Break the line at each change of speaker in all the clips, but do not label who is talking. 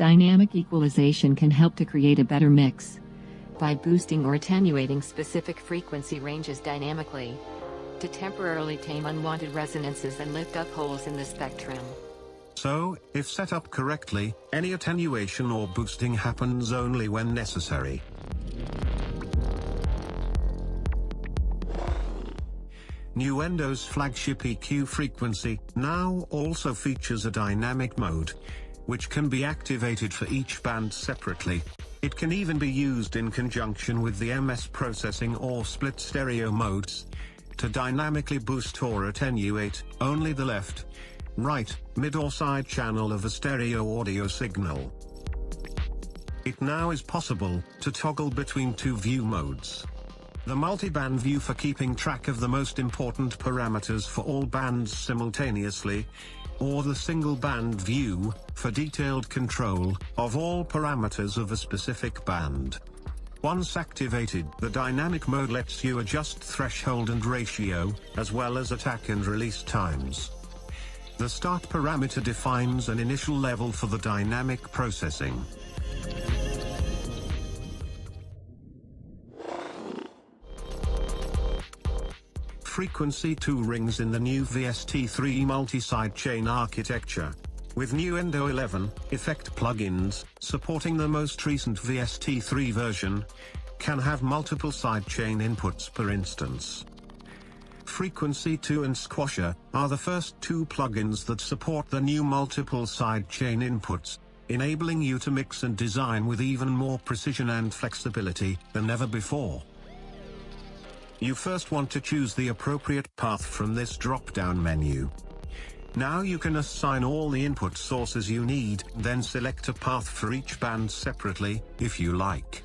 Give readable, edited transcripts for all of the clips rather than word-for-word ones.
Dynamic equalization can help to create a better mix by boosting or attenuating specific frequency ranges dynamically to temporarily tame unwanted resonances and lift up holes in the spectrum.
So, if set up correctly, any attenuation or boosting happens only when necessary. Nuendo's flagship EQ frequency now also features a dynamic mode, which can be activated for each band separately. It can even be used in conjunction with the MS processing or split stereo modes to dynamically boost or attenuate only the left, right, mid or side channel of a stereo audio signal. It now is possible to toggle between two view modes: the multi-band view for keeping track of the most important parameters for all bands simultaneously, or the single-band view for detailed control of all parameters of a specific band. Once activated, the dynamic mode lets you adjust threshold and ratio, as well as attack and release times. The start parameter defines an initial level for the dynamic processing. Frequency 2 rings in the new VST3 multi-sidechain architecture. With Nuendo 11, effect plugins, supporting the most recent VST3 version, can have multiple sidechain inputs per instance. Frequency 2 and Squasher are the first two plugins that support the new multiple sidechain inputs, enabling you to mix and design with even more precision and flexibility than ever before. You first want to choose the appropriate path from this drop-down menu. Now you can assign all the input sources you need, then select a path for each band separately, if you like.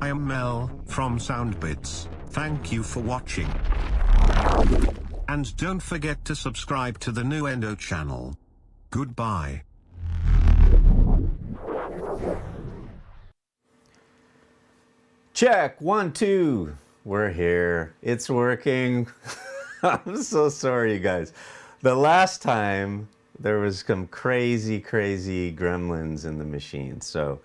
I am Mel, from Soundbits. Thank you for watching. And don't forget to subscribe to the Nuendo channel. Goodbye.
Check, 1, 2. We're here. It's working. I'm so sorry, you guys. The last time there was some crazy gremlins in the machine. So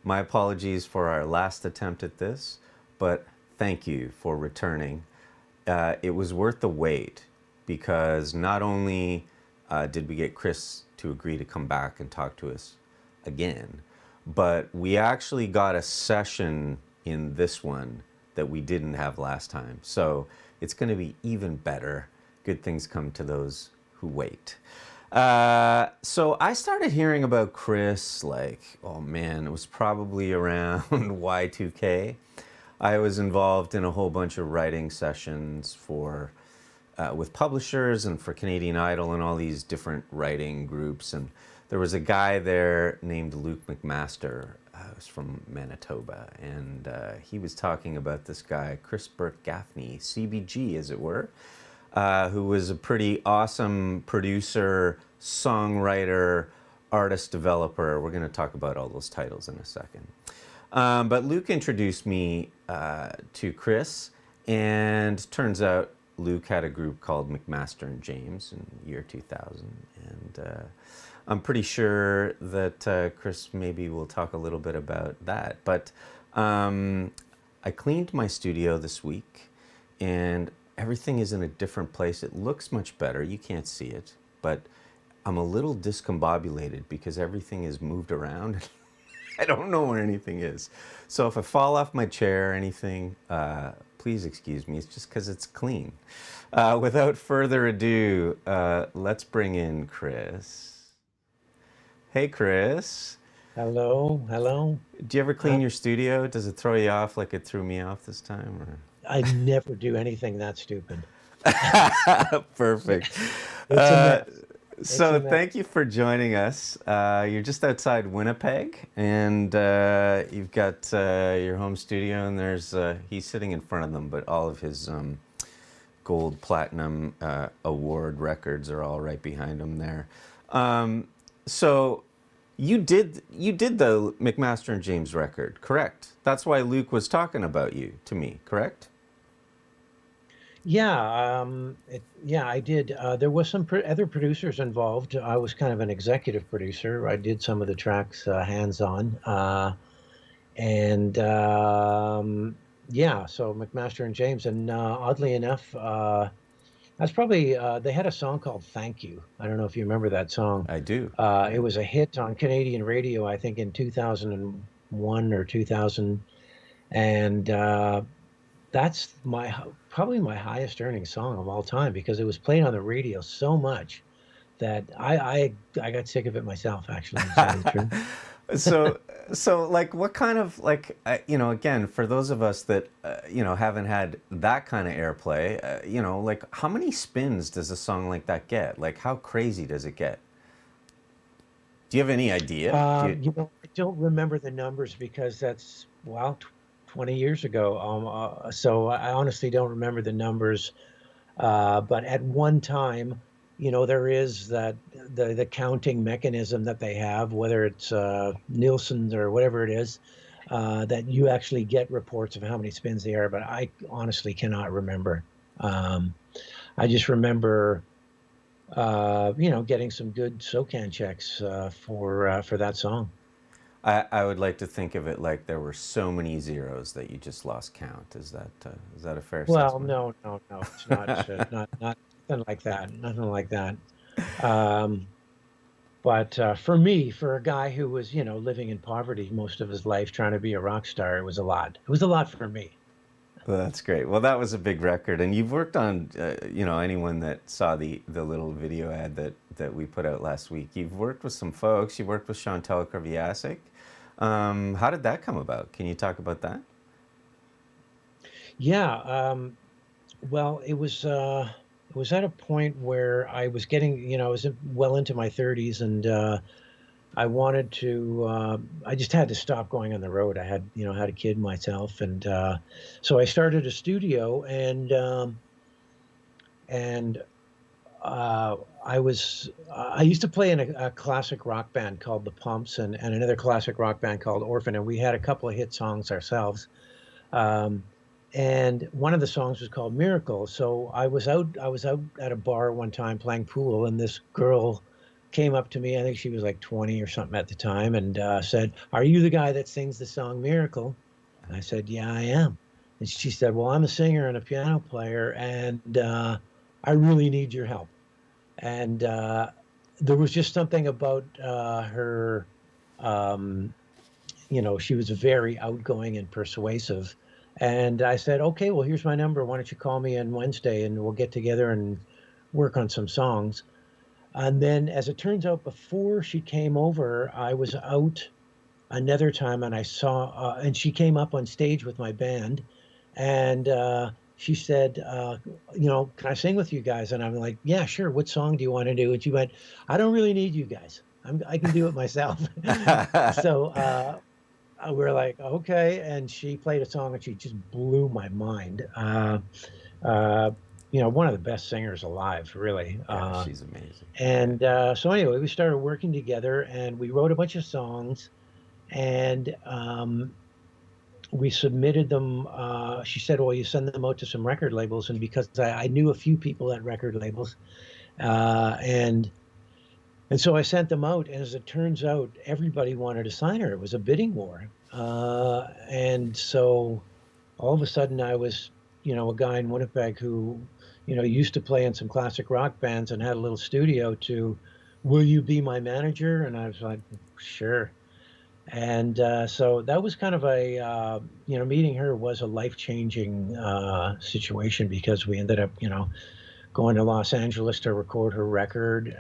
my apologies for our last attempt at this, but thank you for returning. It was worth the wait, because not only did we get Chris to agree to come back and talk to us again, but we actually got a session in this one that we didn't have last time. So it's going to be even better. Good things come to those who wait. So I started hearing about Chris, like, oh man, it was probably around Y2K. I was involved in a whole bunch of writing sessions for with publishers and for Canadian Idol and all these different writing groups. And there was a guy there named Luke McMaster, who's from Manitoba, and he was talking about this guy, Chris Burke-Gaffney, CBG as it were, who was a pretty awesome producer, songwriter, artist developer. We're going to talk about all those titles in a second. But Luke introduced me to Chris, and turns out Luke had a group called McMaster and James in the year 2000. And I'm pretty sure that Chris maybe will talk a little bit about that. But I cleaned my studio this week, and everything is in a different place. It looks much better. You can't see it, but I'm a little discombobulated because everything is moved around. I don't know where anything is. So if I fall off my chair or anything, please excuse me. It's just because it's clean. Without further ado, let's bring in Chris. Hey, Chris.
Hello, hello.
Do you ever
Uh,
clean your studio? Does it throw you off like it threw me off this time?
I never do anything that stupid.
Perfect.
It's a
Uh,
mess. It's a
so
mess.
thank you for joining us. You're just outside Winnipeg, and you've got your home studio, and there's he's sitting in front of them, but all of his gold, platinum award records are all right behind him there. So you did the McMaster and James record, correct? That's why Luke was talking about you to me, correct?
Yeah, I did. There was some other producers involved. I was kind of an executive producer. I did some of the tracks hands-on, and yeah. So McMaster and James, and oddly enough, that's probably they had a song called "Thank You." I don't know if you remember that song.
I do.
It
Yeah.
was a hit on Canadian radio, I think, in 2001 or 2000, and that's probably my highest earning song of all time because it was played on the radio so much that I got sick of it myself, actually, to tell you the truth.
so so like what kind of like again for those of us that haven't had that kind of airplay, like how many spins does a song like that get? Like how crazy does it get? Do you have any idea? Do you?
I don't remember the numbers because that's, well, 20 years ago. So I honestly don't remember the numbers. But at one time, there is that the counting mechanism that they have, whether it's Nielsen's or whatever it is, that you actually get reports of how many spins they are. But I honestly cannot remember. Um, I just remember, getting some good SOCAN checks for that song.
I would like to think of it like there were so many zeros that you just lost count. Is that a fair
Well,
assessment?
no, no, no, it's not nothing like that, nothing like that. Um, but for me, for a guy who was, living in poverty most of his life, trying to be a rock star, it was a lot. It was a lot for me.
Well, that's great. Well, that was a big record, and you've worked on, anyone that saw the little video ad that we put out last week. You've worked with some folks. You worked with Chantal Kreviazik. How did that come about? Can you talk about that?
Yeah. Well, it was at a point where I was getting, I was well into my 30s, and I wanted to. I just had to stop going on the road. I had, had a kid myself, and so I started a studio, and uh, I used to play in a classic rock band called The Pumps, and another classic rock band called Orphan, and we had a couple of hit songs ourselves. Um, and one of the songs was called Miracle. So I was out at a bar one time playing pool, and this girl came up to me. I think she was like 20 or something at the time, and said, "Are you the guy that sings the song Miracle?" And I said, "Yeah, I am." And she said, "Well, I'm a singer and a piano player, and I really need your help." And there was just something about her. Um, she was very outgoing and persuasive. And I said, "Okay, well, here's my number. Why don't you call me on Wednesday and we'll get together and work on some songs." And then, as it turns out, before she came over, I was out another time and and she came up on stage with my band, and she said, "Can I sing with you guys?" And I'm like, "Yeah, sure. What song do you want to do?" And she went, "I don't really need you guys. I can do it myself." So we're like, "Okay." And she played a song and she just blew my mind. Uh, one of the best singers alive, really.
Yeah, she's amazing. Yeah.
And so anyway, we started working together and we wrote a bunch of songs, and we submitted them. She said, "Well, you send them out to some record labels." And because I knew a few people at record labels, uh, and and so I sent them out, and as it turns out, everybody wanted to sign her. It was a bidding war. And so all of a sudden I was, a guy in Winnipeg who, used to play in some classic rock bands and had a little studio to, "Will you be my manager?" And I was like, "Sure." And so that was kind of meeting her was a life-changing situation because we ended up, going to Los Angeles to record her record,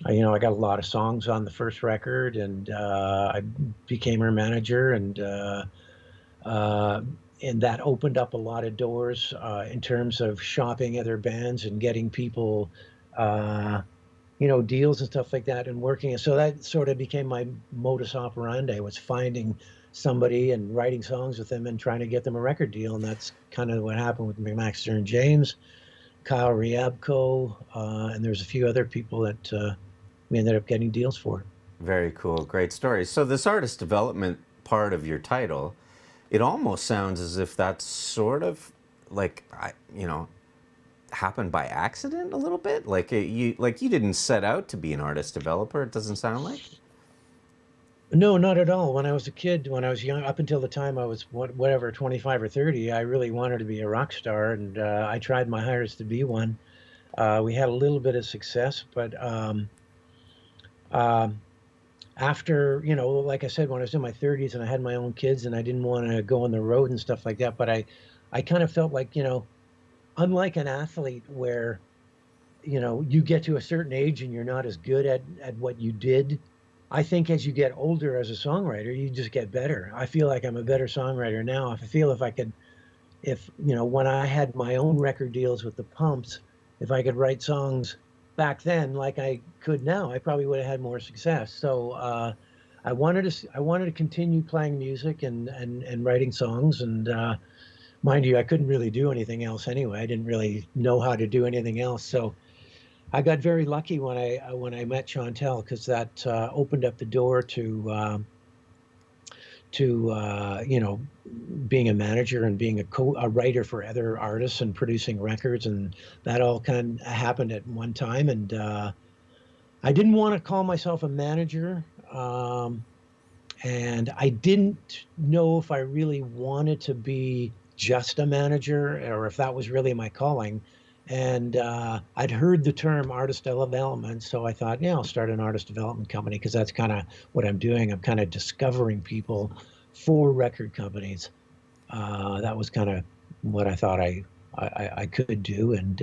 I got a lot of songs on the first record, and I became her manager, uh, and that opened up a lot of doors in terms of shopping other bands and getting people, uh, deals and stuff like that, and working. So that sort of became my modus operandi, was finding somebody and writing songs with them and trying to get them a record deal. And that's kind of what happened with Max Stern James, Kyle Riabko, and there's a few other people that we ended up getting deals for.
Very cool. Great story. So this artist development part of your title, it almost sounds as if that's sort of like, happened by accident a little bit. Like you didn't set out to be an artist developer. It doesn't sound like.
No, not at all. When I was a kid, when I was young, up until the time I was whatever 25 or 30, I really wanted to be a rock star, and I tried my hardest to be one. We had a little bit of success, but um, after, like I said, when I was in my 30s and I had my own kids and I didn't want to go on the road and stuff like that, but I kind of felt like, unlike an athlete where, you get to a certain age and you're not as good at what you did. I think as you get older as a songwriter, you just get better. I feel like I'm a better songwriter now. I feel when I had my own record deals with the Pumps, if I could write songs back then like I could now, I probably would have had more success. So I wanted to continue playing music and writing songs. And mind you, I couldn't really do anything else anyway. I didn't really know how to do anything else. So I got very lucky when I met Chantel, because that opened up the door to being a manager and being a writer for other artists and producing records, and that all kind of happened at one time. And I didn't want to call myself a manager, and I didn't know if I really wanted to be just a manager or if that was really my calling. And I'd heard the term artist development, so I thought, yeah, I'll start an artist development company, because that's kind of what I'm doing. I'm kind of discovering people for record companies. That was kind of what I thought I could do, and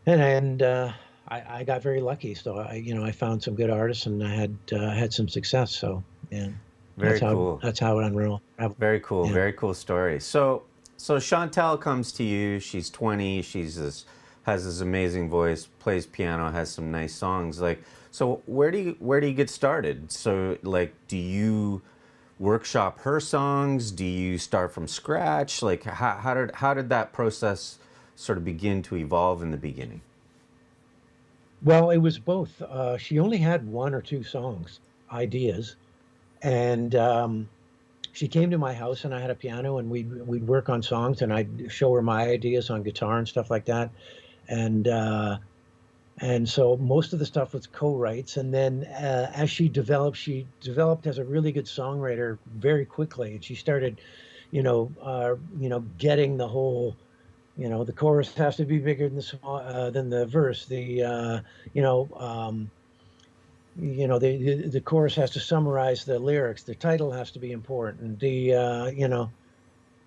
I got very lucky. So I found some good artists, and I had some success. So yeah,
Very cool.
That's how it unrolled.
Very cool.
Yeah.
Very cool story. So Chantel comes to you. She's 20. Has this amazing voice, plays piano, has some nice songs. Like, so where do you get started? So like, do you workshop her songs? Do you start from scratch? Like, how did that process sort of begin to evolve in the beginning?
Well, it was both. She only had one or two ideas, and she came to my house, and I had a piano, and we'd work on songs, and I'd show her my ideas on guitar and stuff like that, and so most of the stuff was co-writes. And then as she developed as a really good songwriter very quickly, and she started, getting the whole. The chorus has to be bigger than the verse. The chorus has to summarize the lyrics. The title has to be important.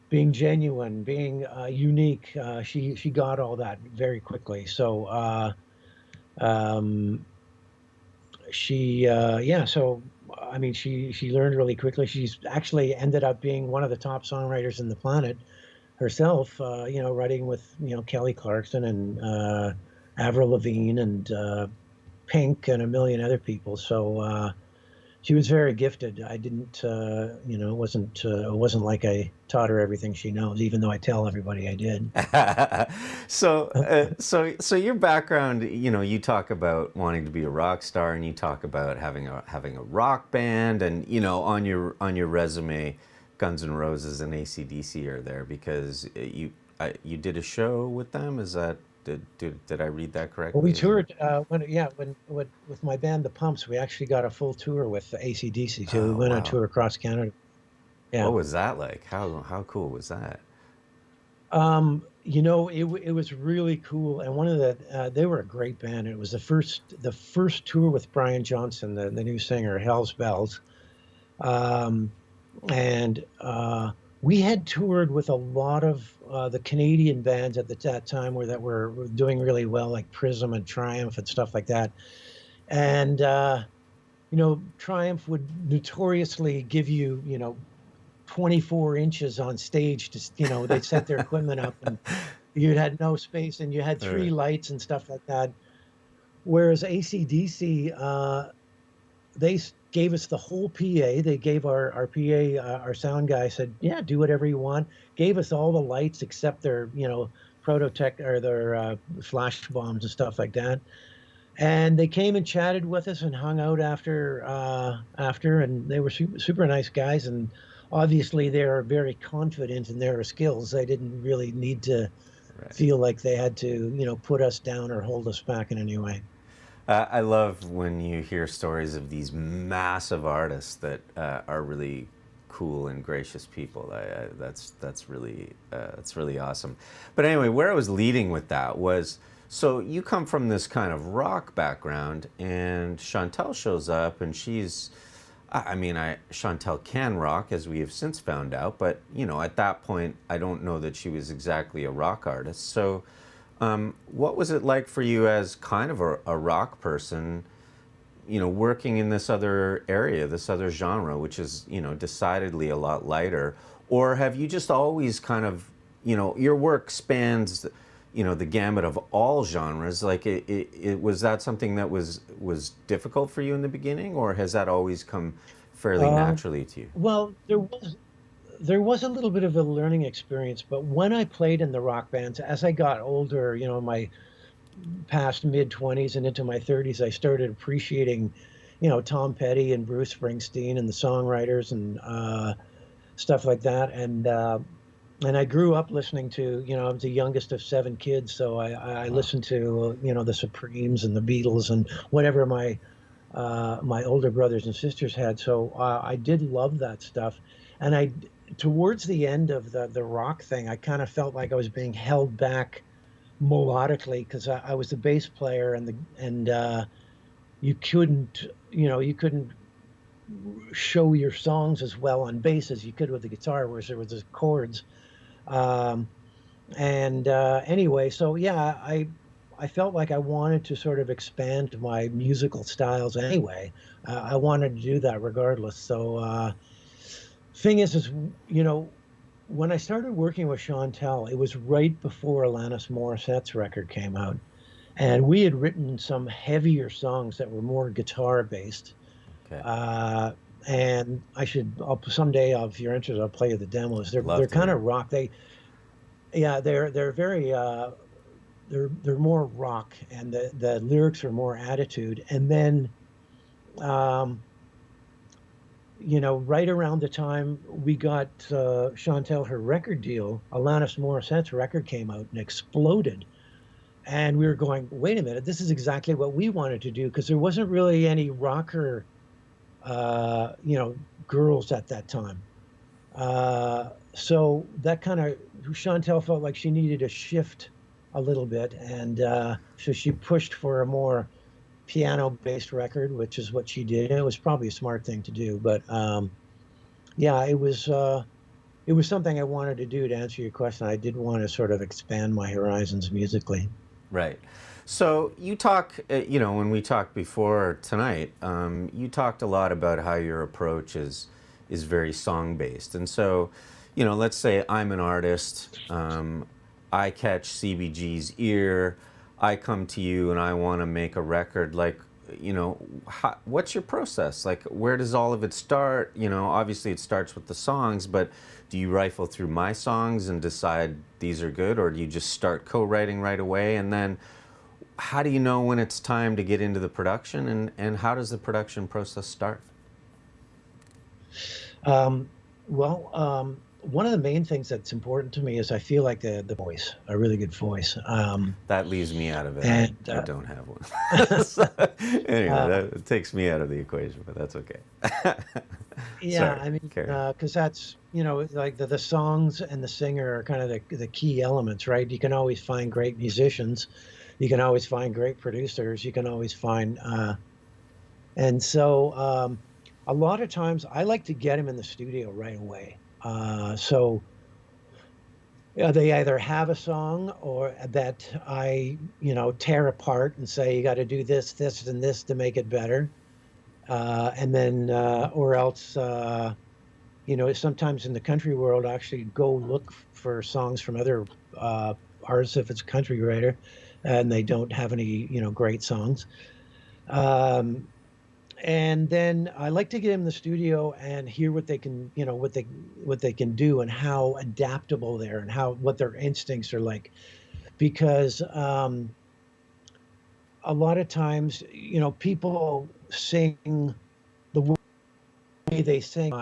Being genuine, being unique. She got all that very quickly. So So I mean, she learned really quickly. She's actually ended up being one of the top songwriters in the planet herself, writing with, Kelly Clarkson and Avril Lavigne and Pink and a million other people. So she was very gifted. I didn't, it wasn't like I taught her everything she knows, even though I tell everybody I did.
So your background, you talk about wanting to be a rock star, and you talk about having a rock band, and on your resume, Guns N' Roses and AC/DC are there because you did a show with them. Is that did I read that correctly?
Well, we toured with my band, the Pumps. We actually got a full tour with AC/DC too. We went on tour across Canada. Yeah.
What was that like? How cool was that?
It was really cool, and one of they were a great band. It was the first tour with Brian Johnson, the new singer, Hell's Bells. And we had toured with a lot of the Canadian bands at that time were doing really well, like Prism and Triumph and stuff like that. And Triumph would notoriously give you, 24 inches on stage to, they'd set their equipment up and you had no space and you had three lights and stuff like that. Whereas AC/DC, they gave us the whole PA. They gave our PA, our sound guy said, yeah, do whatever you want. Gave us all the lights except their, Prototech or their flash bombs and stuff like that. And they came and chatted with us and hung out after, and they were super nice guys. And obviously they are very confident in their skills. They didn't really need to feel like they had to, put us down or hold us back in any way.
I love when you hear stories of these massive artists that are really cool and gracious people. That's really awesome. But anyway, where I was leading with that was, so you come from this kind of rock background, and Chantal shows up, and Chantal can rock, as we have since found out, but at that point, I don't know that she was exactly a rock artist. So what was it like for you as kind of a rock person, working in this other area, this other genre, which is, decidedly a lot lighter? Or have you just always kind of, your work spans, the gamut of all genres? Like, it was that something that was difficult for you in the beginning, or has that always come fairly naturally to you?
Well, there was a little bit of a learning experience, but when I played in the rock bands, as I got older, my past mid-20s and into my 30s, I started appreciating, Tom Petty and Bruce Springsteen and the songwriters and stuff like that. And I grew up listening to, I was the youngest of 7 kids, so I listened to, the Supremes and the Beatles and whatever my older brothers and sisters had. So I did love that stuff. And towards the end of the rock thing, I kind of felt like I was being held back melodically because I was the bass player and you couldn't show your songs as well on bass as you could with the guitar, whereas there was the chords. Anyway, so yeah, I felt like I wanted to sort of expand my musical styles anyway. I wanted to do that regardless. So thing is, when I started working with Chantal, it was right before Alanis Morissette's record came out. And we had written some heavier songs that were more guitar based. Okay. And someday, if you're interested, I'll play you the demos. They're kind of rock. They're very, they're more rock, and the lyrics are more attitude. And then, right around the time we got Chantal her record deal, Alanis Morissette's record came out and exploded. And we were going, wait a minute, this is exactly what we wanted to do, because there wasn't really any rocker, girls at that time. So that kind of, Chantal felt like she needed a shift a little bit. And so she pushed for a more piano-based record, which is what she did. It was probably a smart thing to do, but it was something I wanted to do. To answer your question, I did want to sort of expand my horizons musically.
Right. So you talk, when we talked before tonight, you talked a lot about how your approach is very song-based. And so, let's say I'm an artist, I catch CBG's ear, I come to you and I want to make a record. Like, what's your process? Like, where does all of it start? Obviously it starts with the songs, but do you rifle through my songs and decide these are good, or do you just start co-writing right away? And then how do you know when it's time to get into the production, and how does the production process start?
One of the main things that's important to me is I feel like the voice, a really good voice.
That leaves me out of it.
And,
I don't have one. So, anyway, that takes me out of the equation, but that's okay.
Yeah,
Sorry,
because that's, like the songs and the singer are kind of the key elements, right? You can always find great musicians. You can always find great producers. You can always find, and so a lot of times I like to get him in the studio right away. So they either have a song or that I, tear apart and say, you got to do this, this, and this to make it better. And then, or else, sometimes in the country world, I actually go look for songs from other uh, artists if it's a country writer, and they don't have any, great songs. Um, and then I like to get in the studio and hear what they can, what they can do and how adaptable they're and how what their instincts are like. Because a lot of times, people sing the way they sing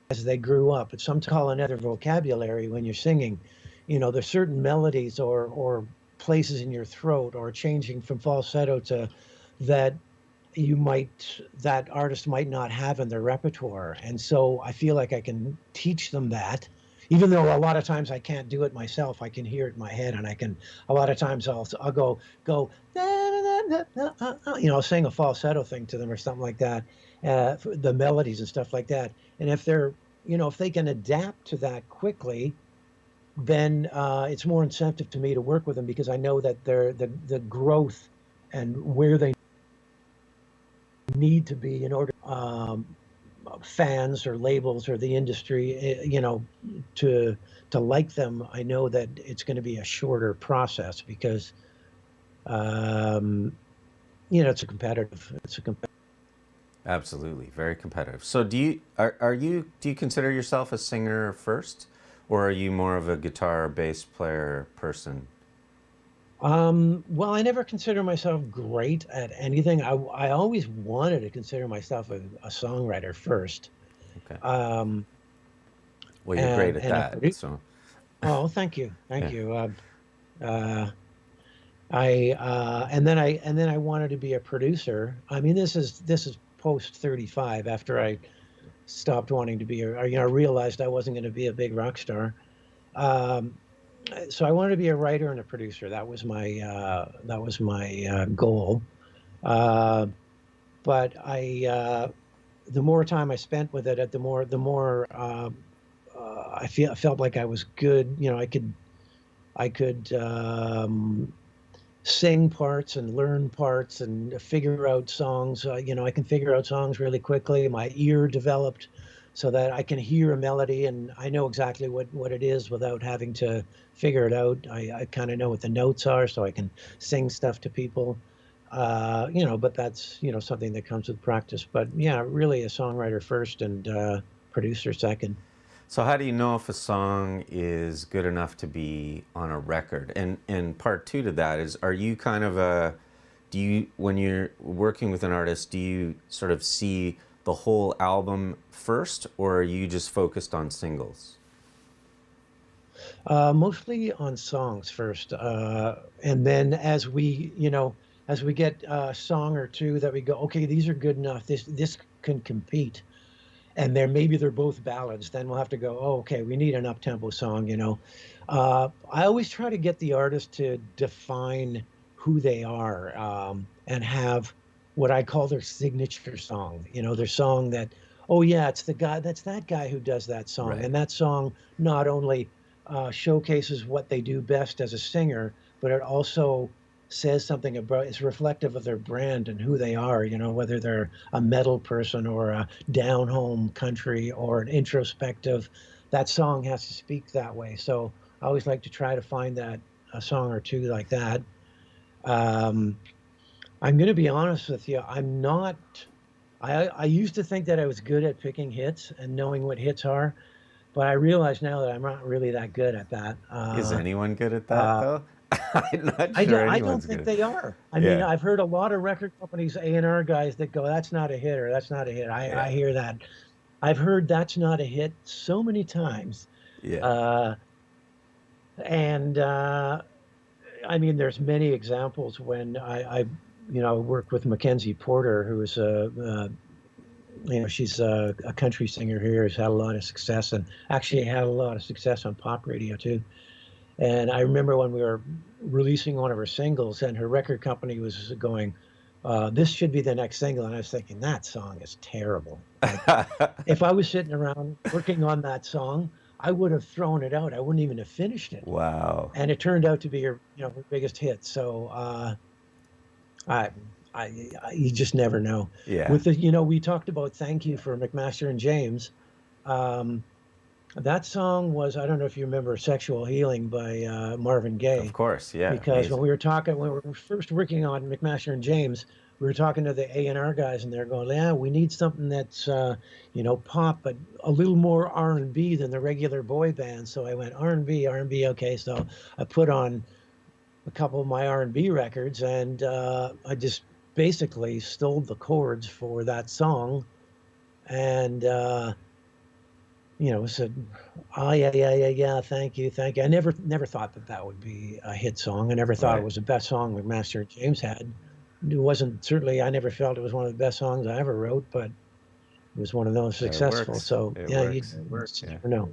as they grew up. It's sometimes call another vocabulary when you're singing. There's certain melodies or places in your throat or changing from falsetto to that that artist might not have in their repertoire. And so I feel like I can teach them that, even though a lot of times I can't do it myself. I can hear it in my head, and a lot of times I'll go I'll sing a falsetto thing to them or something like that, the melodies and stuff like that. And if they're, if they can adapt to that quickly, then it's more incentive to me to work with them, because I know that the growth and where they need to be in order, fans or labels or the industry, to like them. I know that it's going to be a shorter process because, it's a competitive.
Absolutely, very competitive. So do you consider yourself a singer first, or are you more of a guitar or bass player person?
Well, I never consider myself great at anything. I always wanted to consider myself a songwriter first.
Okay.
Um,
Well, you're great at
and a
that.
producer.
So
Oh, thank you,
yeah.
thank you. Uh, and then I wanted to be a producer. I mean, this is post 35, after I stopped wanting to be, or realized I wasn't going to be a big rock star. Um, so I wanted to be a writer and a producer. That was my goal. Uh, but the more time I spent with it, I felt like I was good. I could sing parts and learn parts and figure out songs. I can figure out songs really quickly. My ear developed so that I can hear a melody and I know exactly what it is without having to figure it out. I kind of know what the notes are, so I can sing stuff to people. But that's, something that comes with practice. But yeah, really a songwriter first and producer second.
So how do you know if a song is good enough to be on a record? And part two to that is, are you kind of when you're working with an artist, do you sort of see the whole album first, or are you just focused on singles?
Mostly on songs first, and then as we get a song or two that we go, okay, these are good enough. This can compete, and maybe they're both ballads. Then we'll have to go, oh, okay, we need an up-tempo song. I always try to get the artist to define who they are, and have what I call their signature song. Their song that, oh yeah, that's that guy who does that song,
Right.
and that song not only showcases what they do best as a singer, but it also says something about, it's reflective of their brand and who they are, whether they're a metal person or a down home country or an introspective. That song has to speak that way. So I always like to try to find that, a song or two like that. Um, I'm going to be honest with you. I'm not. I used to think that I was good at picking hits and knowing what hits are, but I realize now that I'm not really that good at that.
Is anyone good at that
Uh,
though? I'm not sure
I don't
anyone's
think
good.
they are. I mean,
Yeah,
I've heard a lot of record companies, A&R guys that go, "That's not a hit," or "That's not a hit." I
yeah,
hear that. I've heard "That's not a hit" so many times,
yeah.
uh, and I mean, there's many examples when I worked with Mackenzie Porter, who is she's a country singer here, has had a lot of success, and actually had a lot of success on pop radio too. And I remember when we were releasing one of her singles, and her record company was going, This should be the next single. And I was thinking, that song is terrible. Like, if I was sitting around working on that song, I would have thrown it out. I wouldn't even have finished it.
Wow.
And it turned out to be her biggest hit. So I, you just never know.
Yeah.
With we talked about "Thank You" for McMaster and James. Um, that song was, I don't know if you remember, "Sexual Healing" by Marvin Gaye.
Of course, yeah.
Because when we were first working on McMaster and James, we were talking to the A&R guys, and they're going, "Yeah, we need something that's pop, but a little more R&B than the regular boy band." So I went R&B, okay. So I put on a couple of my R&B records, and I just basically stole the chords for that song, and said, "Oh yeah, thank you." I never thought that would be a hit song. I never thought
Right.
it was the best song McMaster and James had. It wasn't, certainly I never felt it was one of the best songs I ever wrote, but it was one of those successful.
works.
So
It
yeah,
works.
you
Yeah.
never know.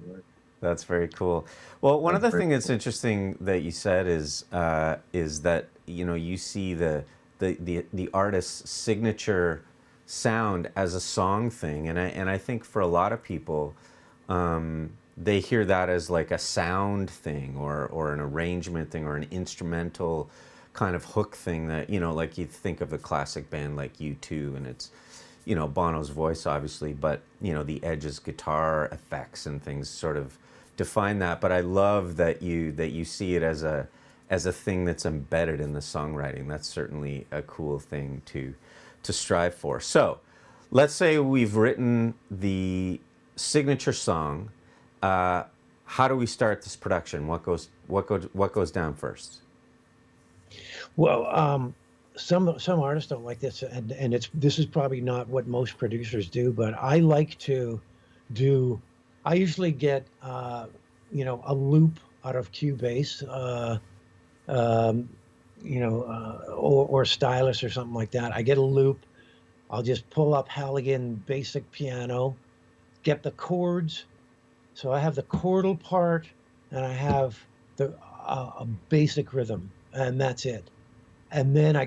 That's very cool. Well, one other thing that's interesting that you said is that you see the artist's signature sound as a song thing, and I think for a lot of people, they hear that as like a sound thing or an arrangement thing or an instrumental kind of hook thing that like you think of a classic band like U2, and it's Bono's voice obviously, but the Edge's guitar effects and things sort of define that. But I love that you see it as a thing that's embedded in the songwriting. That's certainly a cool thing to strive for. So let's say we've written the signature song. How do we start this production? What goes down first?
Well, some artists don't like this, and this is probably not what most producers do, but I like to do. I usually get a loop out of Cubase, or Stylus or something like that. I get a loop. I'll just pull up Halligan basic piano, get the chords. So I have the chordal part, and I have the a basic rhythm, and that's it. And then I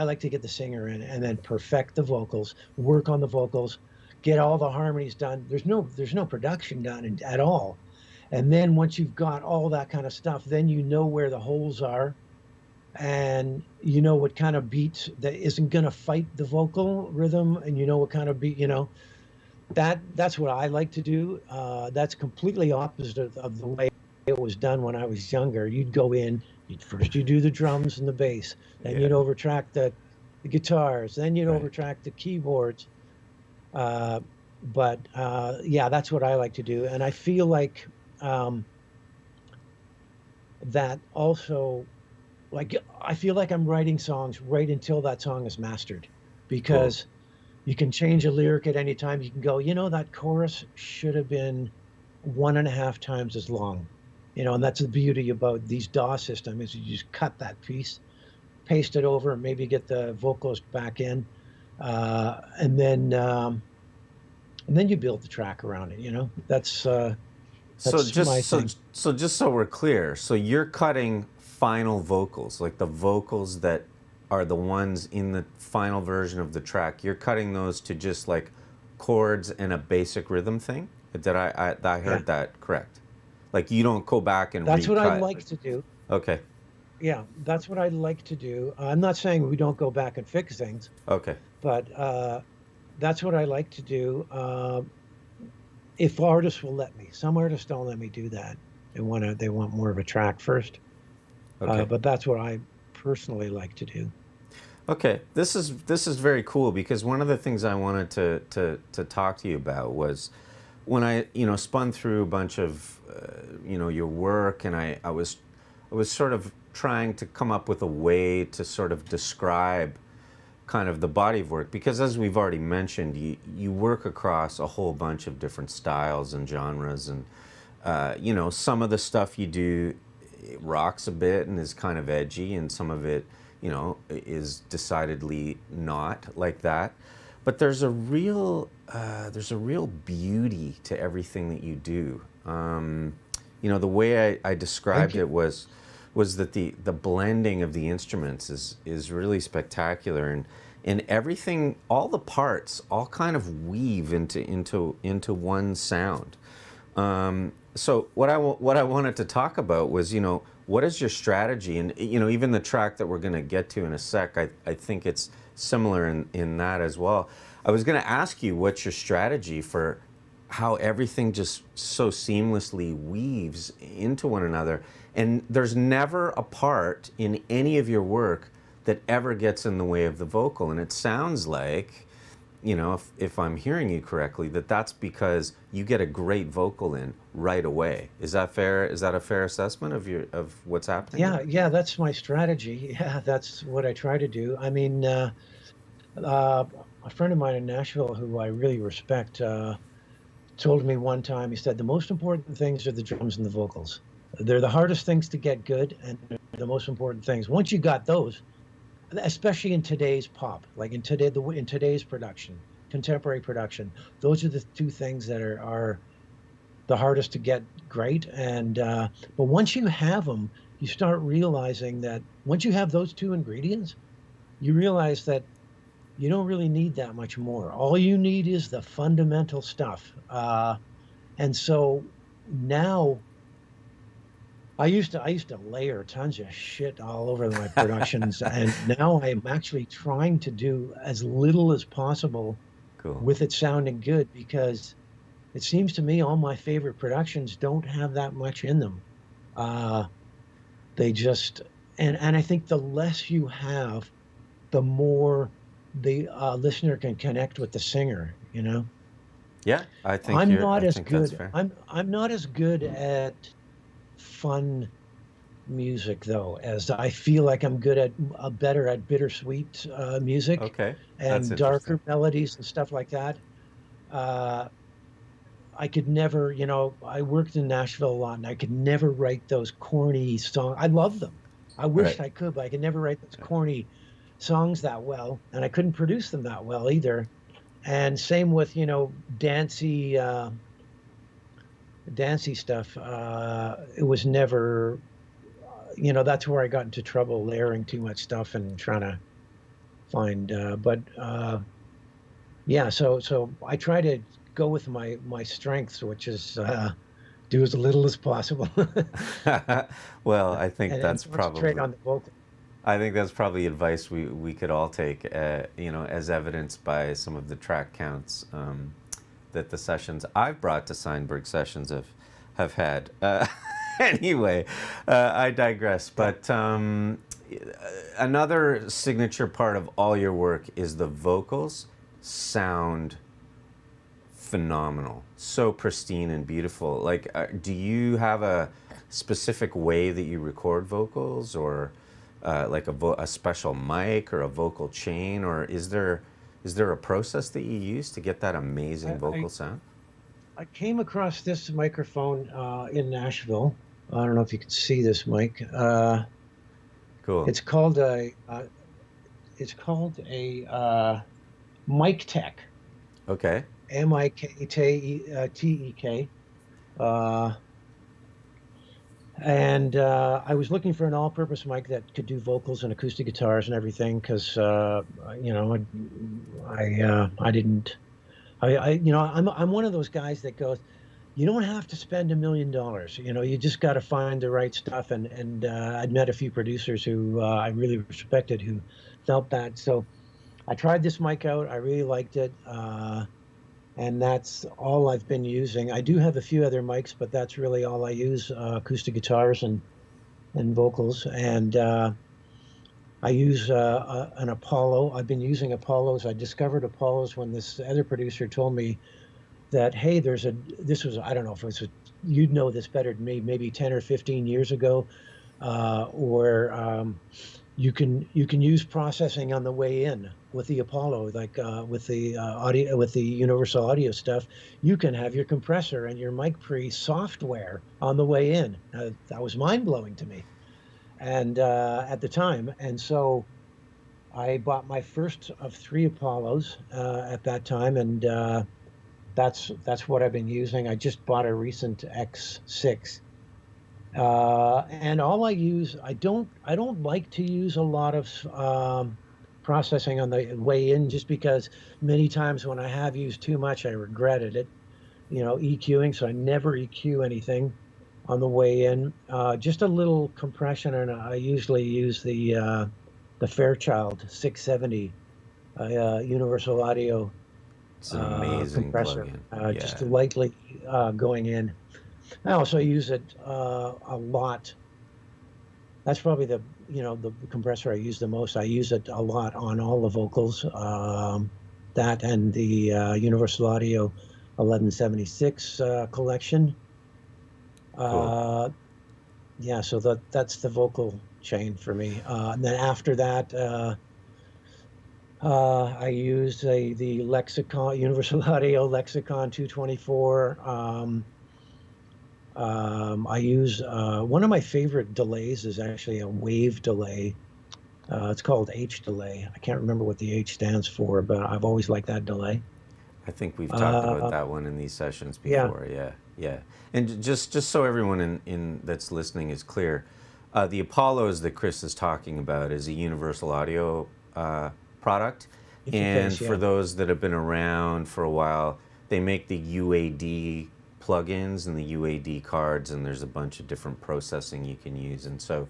like to get the singer in, and then perfect the vocals, work on the vocals, get all the harmonies done. There's no production done at all. And then once you've got all that kind of stuff, then you know where the holes are, and you know what kind of beats that isn't going to fight the vocal rhythm, and you know what kind of beat, that's what I like to do. That's completely opposite of the way it was done when I was younger. You'd go in, you do the drums and the bass, then you'd overtrack the guitars, then you'd overtrack the keyboards. But that's what I like to do, and I feel like that also, like, I feel like I'm writing songs right until that song is mastered, because you can change a lyric at any time. You can go, that chorus should have been 1.5 times as long. And that's the beauty about these DAW systems, is you just cut that piece, paste it over, and maybe get the vocalist back in, and then you build the track around it. That's my thing.
So just so we're clear, so you're cutting final vocals, like the vocals that are the ones in the final version of the track. You're cutting those to just like chords and a basic rhythm thing. Did I heard that correct? Like you don't go back and
that's
recut.
what I like to do.
Okay.
Yeah, that's what I like to do. I'm not saying we don't go back and fix things.
Okay.
But that's what I like to do. If artists will let me. Some artists don't let me do that. They want more of a track first.
Okay.
But that's what I personally like to do.
Okay, this is very cool, because one of the things I wanted to talk to you about was when I spun through a bunch of your work, and I was sort of trying to come up with a way to sort of describe kind of the body of work, because as we've already mentioned, you work across a whole bunch of different styles and genres, and some of the stuff you do, it rocks a bit and is kind of edgy, and some of it is decidedly not like that. But there's a real beauty to everything that you do. The way I described it was was that the blending of the instruments is really spectacular, and everything, all the parts, all kind of weave into one sound. So what I wanted to talk about was, what is your strategy? And, even the track that we're going to get to in a sec, I think it's similar in that as well. I was going to ask you what's your strategy for how everything just so seamlessly weaves into one another. And there's never a part in any of your work that ever gets in the way of the vocal. And it sounds like, if I'm hearing you correctly, that's because you get a great vocal in right away. Is that fair? Is that a fair assessment of what's happening?
Yeah, that's my strategy. Yeah, that's what I try to do. I mean, a friend of mine in Nashville who I really respect told me one time, he said, the most important things are the drums and the vocals. They're the hardest things to get good, and they're the most important things. Once you got those, especially in today's pop, like in today's production, contemporary production, those are the two things that are the hardest to get great. And but once you have them, you start realizing that once you have those two ingredients, you realize that you don't really need that much more. All you need is the fundamental stuff. And so now I used to layer tons of shit all over my productions, and now I'm actually trying to do as little as possible with it sounding good, because it seems to me all my favorite productions don't have that much in them. They just, and I think the less you have, the more the listener can connect with the singer,
Yeah, I think
I'm
you're,
not
I
as
think that's
good.
fair.
I'm not as good at fun music though, as I feel like I'm good at better at bittersweet music
Okay, that's
and
interesting.
darker melodies and stuff like that. Uh, I could never, I worked in Nashville a lot, and I could never write those corny songs. I love them. I
Right.
wished I could, but I could never write those corny songs that well, and I couldn't produce them that well either. And same with, dancey, dancey stuff. It was never, that's where I got into trouble, layering too much stuff and trying to find. Yeah, so I try to go with my strengths, which is do as little as possible,
Well, I think
and
that's
concentrate
probably
on the vocal.
advice we could all take, as evidenced by some of the track counts that the sessions I've brought to Steinberg sessions have had. Anyway, I digress. But another signature part of all your work is the vocals sound phenomenal, so pristine and beautiful. Like, do you have a specific way that you record vocals, or like a special mic or a vocal chain, or is there a process that you use to get that amazing
I,
vocal sound?
I came across this microphone in Nashville. I don't know if you can see this mic.
Cool.
It's called a Mic Tech,
Okay.
Miktek. And I was looking for an all-purpose mic that could do vocals and acoustic guitars and everything, because I didn't. I'm one of those guys that goes, you don't have to spend $1 million. You just got to find the right stuff. And I'd met a few producers who I really respected who felt that. So I tried this mic out. I really liked it. And that's all I've been using. I do have a few other mics, but that's really all I use, acoustic guitars and vocals. And I use an Apollo. I've been using Apollos. I discovered Apollos when this other producer told me that, hey, this was, I don't know if it was, you'd know this better than me, maybe 10 or 15 years ago, where you can use processing on the way in with the Apollo, like with the audio, with the universal audio stuff. You can have your compressor and your mic pre software on the way in. That was mind blowing to me, and at the time. And so I bought my first of 3 Apollos at that time, and that's what I've been using. I just bought a recent X6, And all I don't like to use a lot of processing on the way in, just because many times when I have used too much, I regretted it. EQing, so I never EQ anything on the way in. Just a little compression, and I usually use the Fairchild 670 Universal Audio
It's an amazing
compressor,
plugin.
just
Yeah.
lightly going in. I also use it a lot. That's probably the compressor I use the most. I use it a lot on all the vocals. That and the Universal Audio 1176 collection.
Cool.
Uh, yeah, so that's the vocal chain for me. And then after that, I use the Lexicon Universal Audio Lexicon 224. I use one of my favorite delays is actually a wave delay. It's called H delay. I can't remember what the H stands for, but I've always liked that delay.
I think we've talked about
Uh,
that one in these sessions
yeah,
before. Yeah, yeah. And just so everyone in that's listening is clear, the Apollos that Chris is talking about is a Universal Audio product. And
interface.
for
Yeah,
those that have been around for a while, they make the UAD plugins and the UAD cards, and there's a bunch of different processing you can use. And so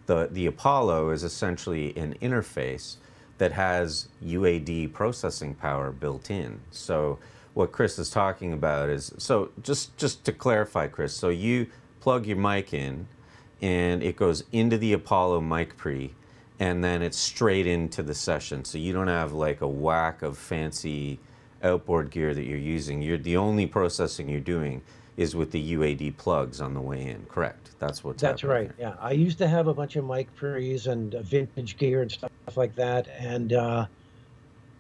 the Apollo is essentially an interface that has UAD processing power built in. So what Chris is talking about is, so just to clarify, Chris, so you plug your mic in and it goes into the Apollo mic pre, and then it's straight into the session. So you don't have like a whack of fancy outboard gear that you're using. The only processing you're doing is with the UAD plugs on the way in, correct? That's what's
that's
happening
right.
here.
Yeah, I used to have a bunch of mic pre's and vintage gear and stuff like that, and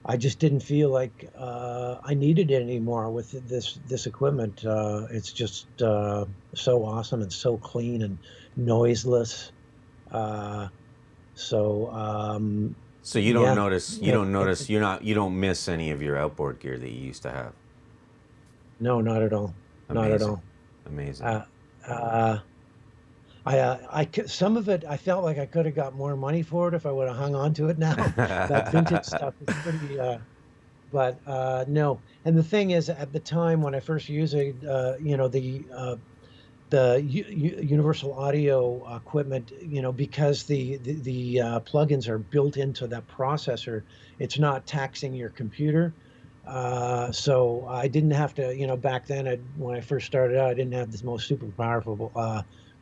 I just didn't feel like I needed it anymore with this equipment. It's just so awesome and so clean and noiseless. Uh, so
So
yeah,
you don't
it,
notice, you don't miss any of your outboard gear that you used to have.
no, not at all, not at
Amazing,
all.
amazing.
Uh, uh, some of it I felt like I could have got more money for it if I would have hung on to it now. That vintage stuff is pretty. But no. And the thing is, at the time when I first used it, the Universal Audio equipment, because the plugins are built into that processor, it's not taxing your computer. So I didn't have to, back then, when I first started out, I didn't have this most super powerful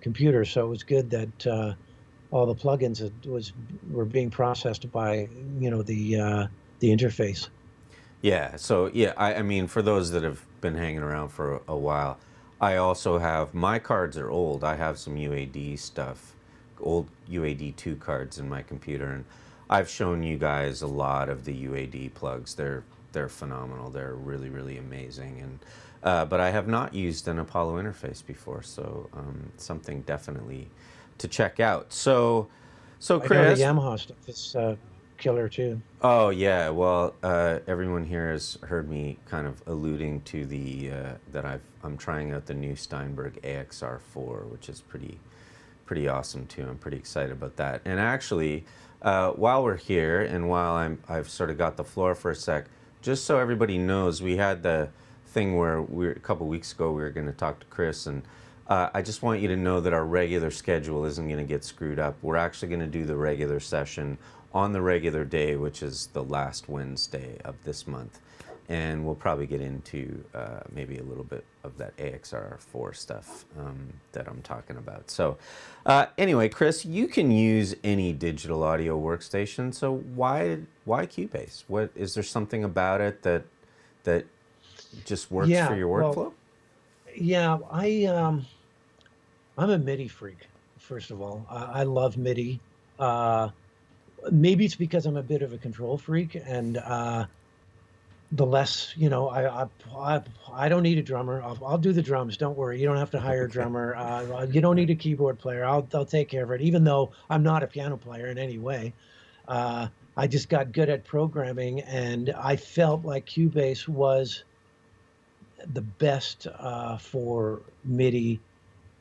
computer. So it was good that all the plugins were being processed by, the interface.
Yeah, so yeah, I mean, for those that have been hanging around for a while, I also have, my cards are old. I have some UAD stuff, old UAD2 cards in my computer, and I've shown you guys a lot of the UAD plugs. They're phenomenal. They're really, really amazing. And but I have not used an Apollo interface before, so something definitely to check out. So
I know the
Chris,
Yamaha stuff is killer too.
oh yeah, well, everyone here has heard me kind of alluding to the that I'm trying out the new Steinberg AXR4, which is pretty awesome too. I'm pretty excited about that. And actually, while we're here and while I've sort of got the floor for a sec, just so everybody knows, we had the thing where a couple weeks ago we were going to talk to Chris, and I just want you to know that our regular schedule isn't going to get screwed up. We're actually going to do the regular session on the regular day, which is the last Wednesday of this month. And we'll probably get into maybe a little bit of that AXR4 stuff that I'm talking about. So anyway, Chris, you can use any digital audio workstation. So why Cubase? What is there something about it that just works for
Yeah,
your
well,
workflow?
yeah, I'm a MIDI freak. First of all, I love MIDI. Uh, Maybe it's because I'm a bit of a control freak, and the less, I don't need a drummer. I'll do the drums. Don't worry. You don't have to hire a
Okay.
drummer. You don't need a keyboard player. I'll take care of it. Even though I'm not a piano player in any way, uh, I just got good at programming, and I felt like Cubase was the best for MIDI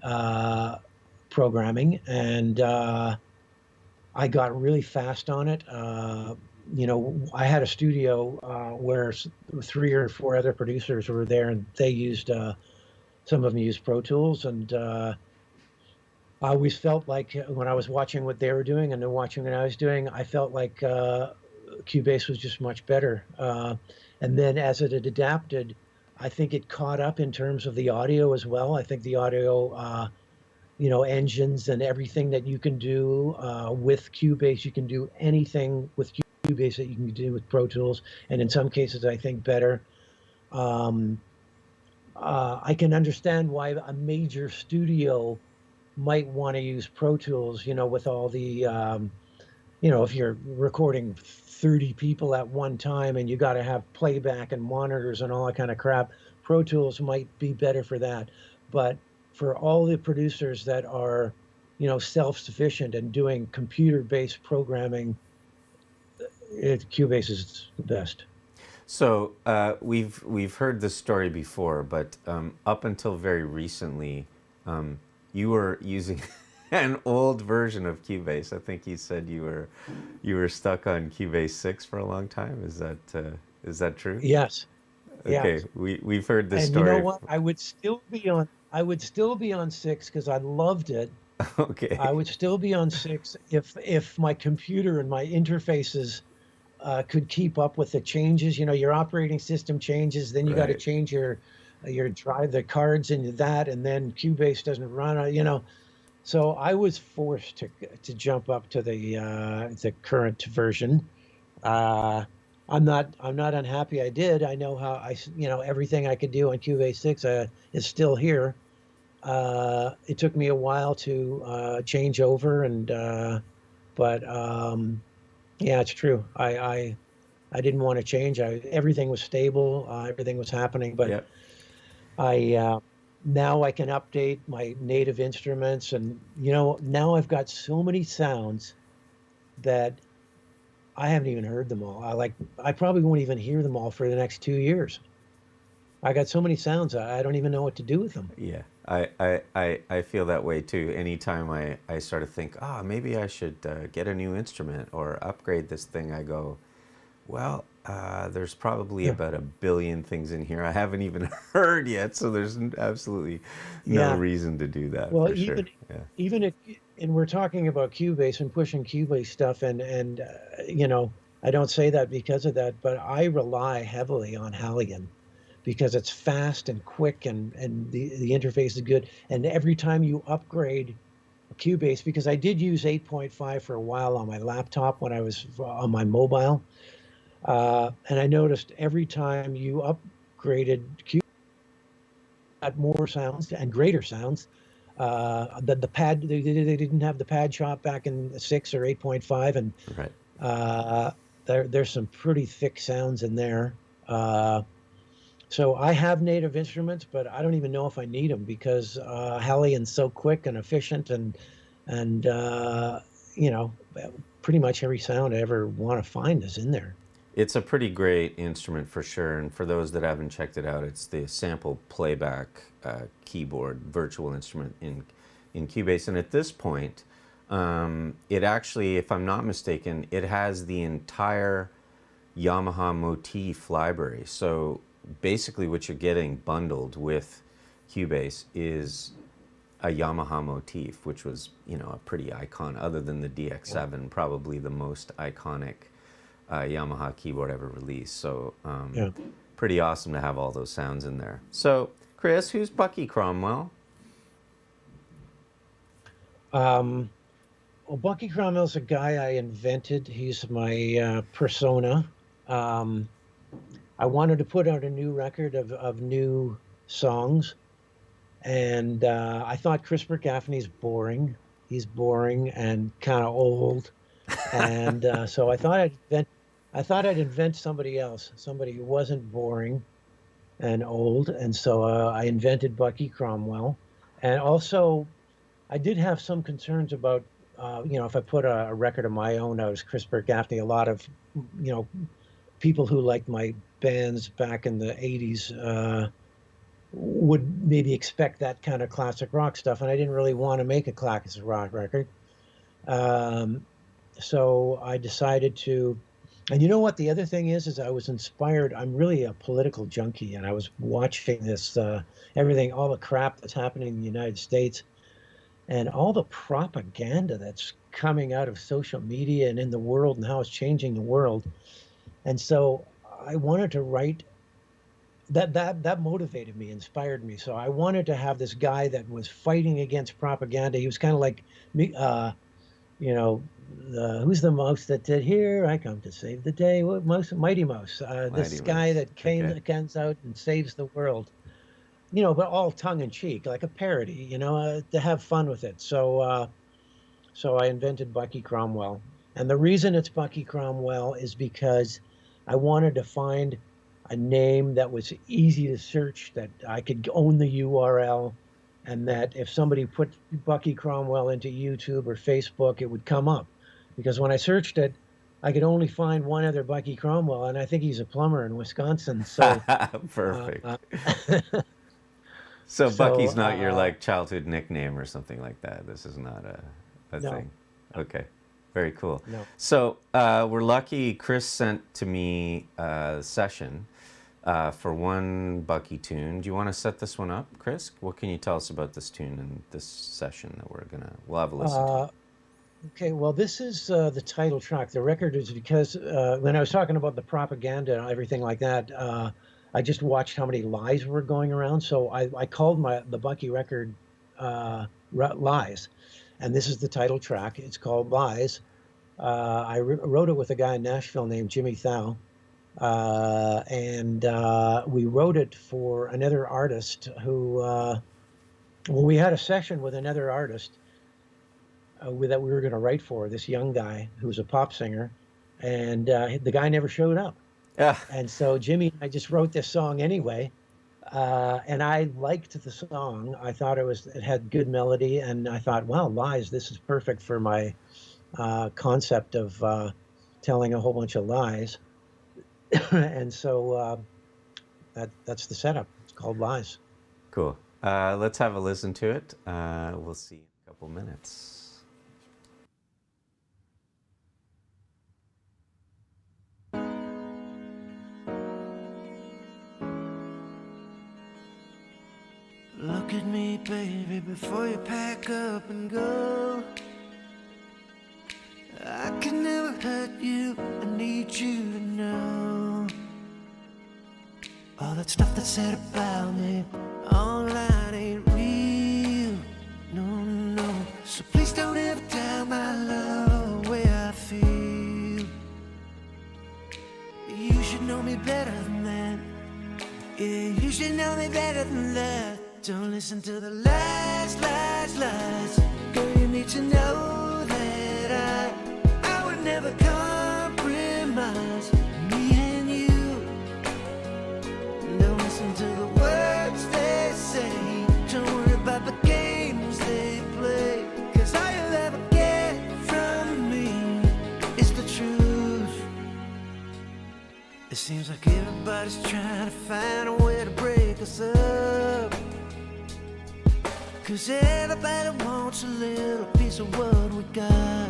uh, programming, and I got really fast on it. I had a studio where three or four other producers were there, and they used some of them used Pro Tools, and I always felt like when I was watching what they were doing and then watching what I was doing, I felt like Cubase was just much better. And then as it had adapted, I think it caught up in terms of the audio as well. I think the audio, engines and everything that you can do with Cubase, you can do anything with Cubase that you can do with Pro Tools, and in some cases, I think better. I can understand why a major studio might want to use Pro Tools, with all the, if you're recording 30 people at one time and you got to have playback and monitors and all that kind of crap, Pro Tools might be better for that. But for all the producers that are, self-sufficient and doing computer-based programming, Cubase is the best.
So we've heard this story before, but up until very recently, you were using an old version of Cubase. I think you said you were stuck on Cubase 6 for a long time. Is that true?
Yes.
Okay,
Yes.
we've heard this
And
story.
you know what? I would still be on 6 because I loved it.
Okay.
I would still be on 6 if my computer and my interfaces could keep up with the changes. Your operating system changes, then you got to
Right.
change your drive, the cards into that, and then Cubase doesn't run. So I was forced to jump up to the current version. I'm not unhappy I did. I know how everything I could do on Cubase 6 is still here. It took me a while to change over, but yeah, it's true. I didn't want to change. Everything was stable. Everything was happening, but
Yep.
I now I can update my native instruments, and now I've got so many sounds that I haven't even heard them all. I probably won't even hear them all for the next 2 years. I got so many sounds I don't even know what to do with them.
Yeah, I feel that way too. Anytime I sort of think, maybe I should get a new instrument or upgrade this thing, I go, well, there's probably
Yeah.
about 1 billion things in here I haven't even heard yet, so there's absolutely no
Yeah.
reason to do that
Well,
for sure. Yeah.
even if, and we're talking about Cubase and pushing Cubase stuff, and I don't say that because of that, but I rely heavily on Halligan because it's fast and quick, and the interface is good. And every time you upgrade Cubase, because I did use 8.5 for a while on my laptop when I was on my mobile, and I noticed every time you upgraded Cubase, got more sounds and greater sounds. The pad, they didn't have the pad shop back in 6 or 8.5, and
Right.
there's some pretty thick sounds in there. So I have native instruments, but I don't even know if I need them because Halligan's so quick and efficient, and pretty much every sound I ever want to find is in there.
It's a pretty great instrument for sure, and for those that haven't checked it out, it's the sample playback keyboard virtual instrument in Cubase. And at this point, it actually, if I'm not mistaken, it has the entire Yamaha motif library. So basically what you're getting bundled with Cubase is a Yamaha motif, which was, a pretty icon, other than the DX7, probably the most iconic Yamaha keyboard ever released. So
Yeah.
pretty awesome to have all those sounds in there. So Chris, who's Bucky Cromwell?
Well, Bucky Cromwell's a guy I invented. He's my persona. I wanted to put out a new record of new songs, and I thought Chris Burke-Gaffney's boring. He's boring and kind of old, and so I thought I'd invent somebody else, somebody who wasn't boring and old, and so I invented Bucky Cromwell. And also, I did have some concerns about, if I put a record of my own out as Chris Burke-Gaffney, a lot of, people who liked my bands back in the 80s would maybe expect that kind of classic rock stuff, and I didn't really want to make a classic rock record. So I decided to, and you know what? The other thing is I was inspired. I'm really a political junkie, and I was watching this, everything, all the crap that's happening in the United States, and all the propaganda that's coming out of social media and in the world, and how it's changing the world. And so I wanted to write that motivated me, inspired me. So I wanted to have this guy that was fighting against propaganda. He was kind of like me, you know, who's the mouse that did "Here I Come to Save the Day"? What mouse? Mighty Mouse. This
Mighty
guy
Mouse.
that came
Okay.
that comes out and saves the world. You know, but all tongue in cheek, like a parody. You know, to have fun with it. So I invented Bucky Cromwell, and the reason it's Bucky Cromwell is because I wanted to find a name that was easy to search, that I could own the URL, and that if somebody put Bucky Cromwell into YouTube or Facebook, it would come up. Because when I searched it, I could only find one other Bucky Cromwell, and I think he's a plumber in Wisconsin. So,
Perfect.
uh,
So
so
Bucky's not your like childhood nickname or something like that. This is not a
no,
thing. Okay. Very cool.
no.
So we're lucky. Chris sent to me a session for one Bucky tune. Do you want to set this one up, Chris? What can you tell us about this tune and this session that we'll have a listen to?
Okay, well, this is the title track. The record is because when I was talking about the propaganda and everything like that, I just watched how many lies were going around. So I called the Bucky record Lies. And this is the title track. It's called Lies. I wrote it with a guy in Nashville named Jimmy Thau. And we wrote it for another artist who, well, we had a session with another artist that we were going to write for, this young guy who was a pop singer. And the guy never showed up.
Yeah.
And so Jimmy and I just wrote this song anyway. And I liked the song. I thought it had good melody, and I thought, wow, Lies, this is perfect for my concept of telling a whole bunch of lies. And so that's the setup. It's called Lies.
Cool. Let's have a listen to it. We'll see you in a couple minutes.
Look at me, baby, before you pack up and go. I can never hurt you, I need you to know. All that stuff that's said about me online ain't real, no, no. So please don't ever doubt my love, the way I feel. You should know me better than that. Yeah, you should know me better than that. Don't listen to the lies, lies, lies. Girl, you need to know that I would never compromise me and you. Don't listen to the words they say. Don't worry about the games they play. 'Cause all you'll ever get from me is the truth. It seems like everybody's trying to find a way to break us up. 'Cause everybody wants a little piece of what we got.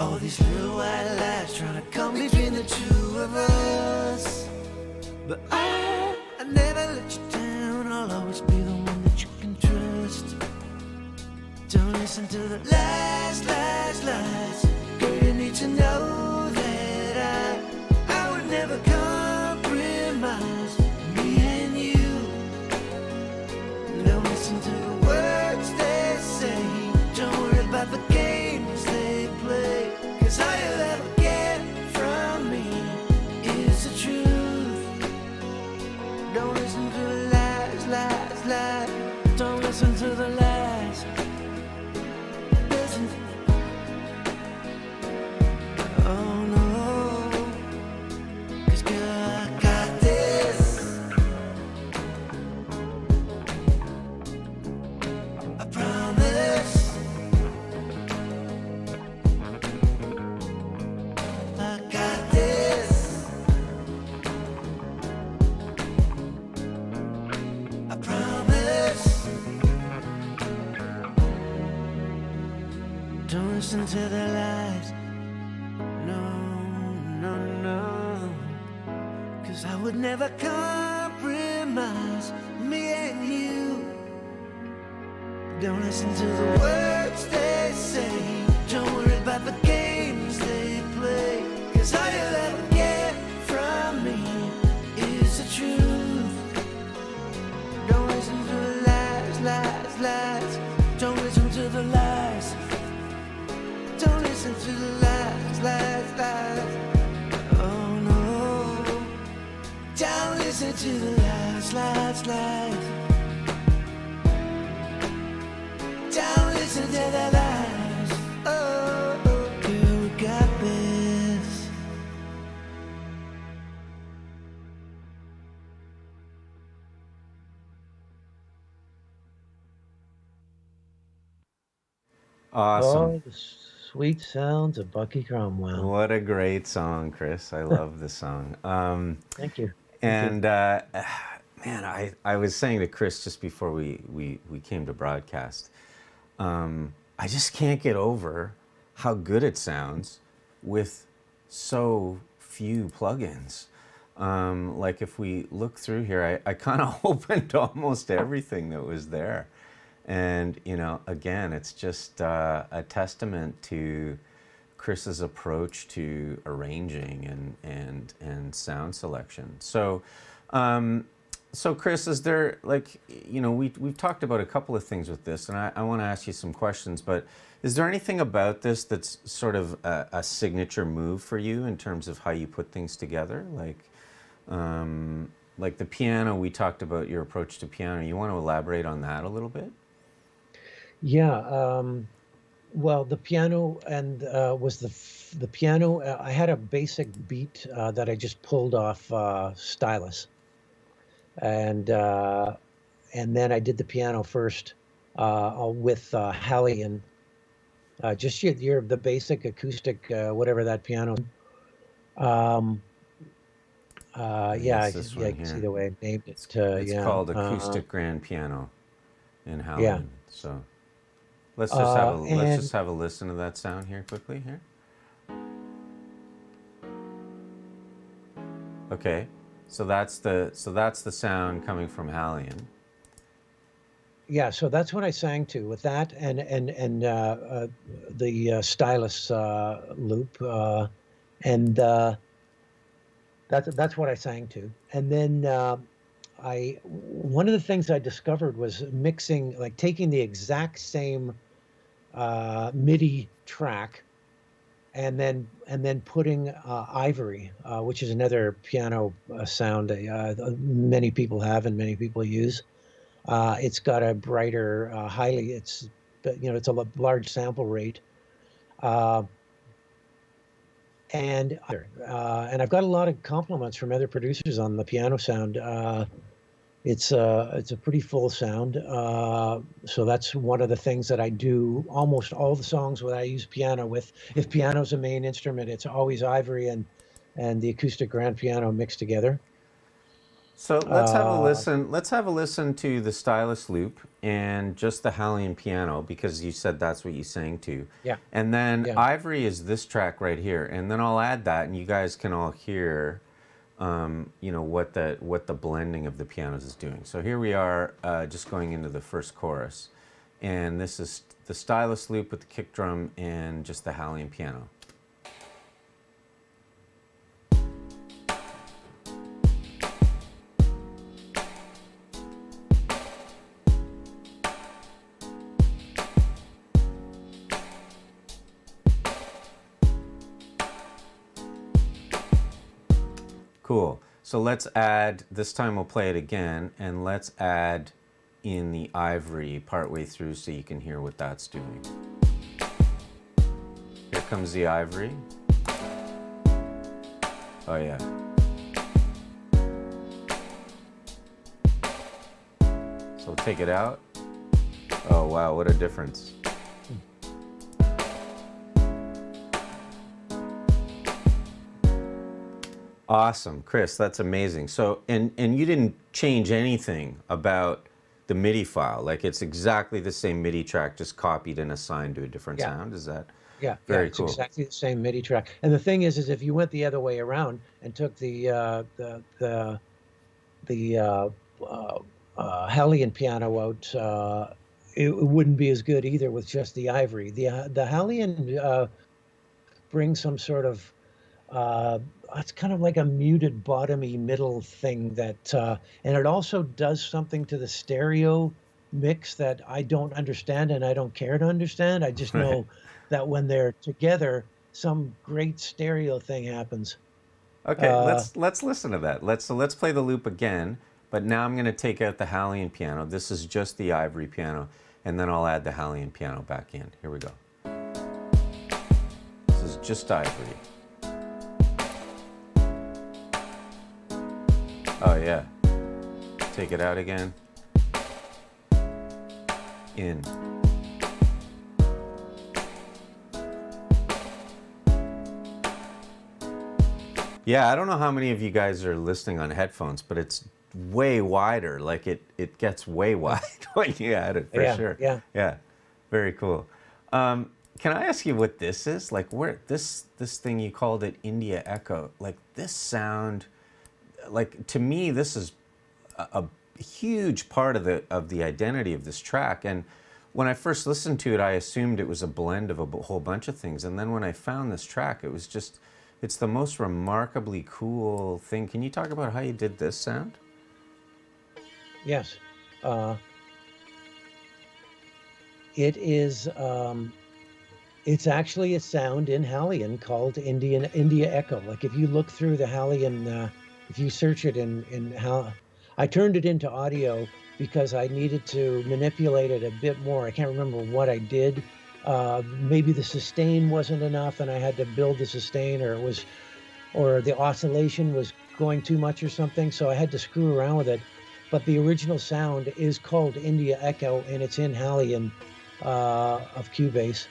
All these little white lies trying to come between the two of us. But I never let you down. I'll always be the one that you can trust. Don't listen to the lies, lies, lies. Girl, you need to know that I would never compromise me and you. Don't listen to the words they say. Don't worry about the games they play. 'Cause all you'll ever get from me is the truth. Don't listen to the lies, lies, lies. Don't listen to the lies. Listen. Oh no. 'Cause girl, I got this. I promise. I got this. listen to the lies. No, no, no. 'Cause I would never compromise me and you. Don't listen to the words they say. Don't worry about the games they play. 'Cause all you'll ever get from me is the truth. Don't listen to the lies, lies, lies. Don't listen to the lies. Don't listen to the lies, lies, lies. Oh no. Don't listen to the lies, lies, lies. Don't listen to the lies. Oh, girl, we got this.
Awesome.
Oh, the sweet sounds of Bucky Cromwell.
What a great song, Chris. I love the song.
Thank you.
And man, I was saying to Chris just before we came to broadcast, I just can't get over how good it sounds with so few plugins. Like if we look through here, I kind of opened almost everything that was there. And, you know, again, it's just a testament to Chris's approach to arranging and sound selection. So, so Chris, is there, like, you know, we've talked about a couple of things with this, and I want to ask you some questions, but is there anything about this that's sort of a signature move for you in terms of how you put things together? Like the piano, we talked about your approach to piano. You want to elaborate on that a little bit?
Yeah. Well, the piano and was the piano. I had a basic beat that I just pulled off Stylus, and then I did the piano first with Hallian. Just the basic acoustic, whatever that piano. Yeah,
It's this
yeah,
one
you can see
here.
the way I named it.
It's
Yeah,
called Acoustic Grand Piano in Hallian.
yeah.
So let's just
And
have a listen to that sound here quickly here. Okay, so that's the sound coming from Hallian.
yeah, so that's what I sang to with that and the stylus loop, and that's what I sang to. And then one of the things I discovered was mixing, like taking the exact same MIDI track and then putting ivory, which is another piano sound many people have and many people use. It's got a brighter, it's a large sample rate, and I've got a lot of compliments from other producers on the piano sound. It's a pretty full sound. So that's one of the things that I do. Almost all the songs that I use piano with, if piano's a main instrument, it's always ivory and the acoustic grand piano mixed together.
So let's have a listen. Let's have a listen to the stylus loop and just the Hallian piano, because you said that's what you sang to.
Yeah.
And then
Yeah.
ivory is this track right here, and then I'll add that, and you guys can all hear, you know, what the blending of the pianos is doing. So here we are, just going into the first chorus, and this is the stylus loop with the kick drum and just the Hallian piano. Cool. So let's add, this time we'll play it again, and let's add in the ivory partway through so you can hear what that's doing. Here comes the ivory. Oh yeah. So we'll take it out. Oh wow, what a difference. Awesome, Chris, that's amazing. So, and you didn't change anything about the MIDI file. Like it's exactly the same MIDI track, just copied and assigned to a different
Yeah.
sound. Is that
Yeah,
very
it's
cool?
exactly the same MIDI track. And the thing is if you went the other way around and took the Hallian piano out, it wouldn't be as good either with just the ivory. The Hallian brings some sort of it's kind of like a muted bottomy middle thing that, and it also does something to the stereo mix that I don't understand and I don't care to understand. I just
Right.
know that when they're together, some great stereo thing happens.
Okay, let's listen to that. Let's play the loop again, but now I'm going to take out the Hallian piano. This is just the ivory piano, and then I'll add the Hallian piano back in. Here we go. This is just ivory. Oh yeah. Take it out again. In. Yeah, I don't know how many of you guys are listening on headphones, but it's way wider. Like it gets way wide when you add it, for sure.
Yeah.
Yeah. Very cool. Can I ask you what this is? Like where this thing, you called it India Echo. Like this sound, like to me this is a huge part of the identity of this track. And when I first listened to it, I assumed it was a blend of a whole bunch of things. And then when I found this track, it was just, it's the most remarkably cool thing. Can you talk about how you did this sound?
Yes. It is, it's actually a sound in Hallian called India Echo. Like if you look through the Hallian, if you search it in how, I turned it into audio because I needed to manipulate it a bit more. I can't remember what I did. Maybe the sustain wasn't enough and I had to build the sustain, or the oscillation was going too much or something. So I had to screw around with it. But the original sound is called India Echo and it's in Hallian of Cubase.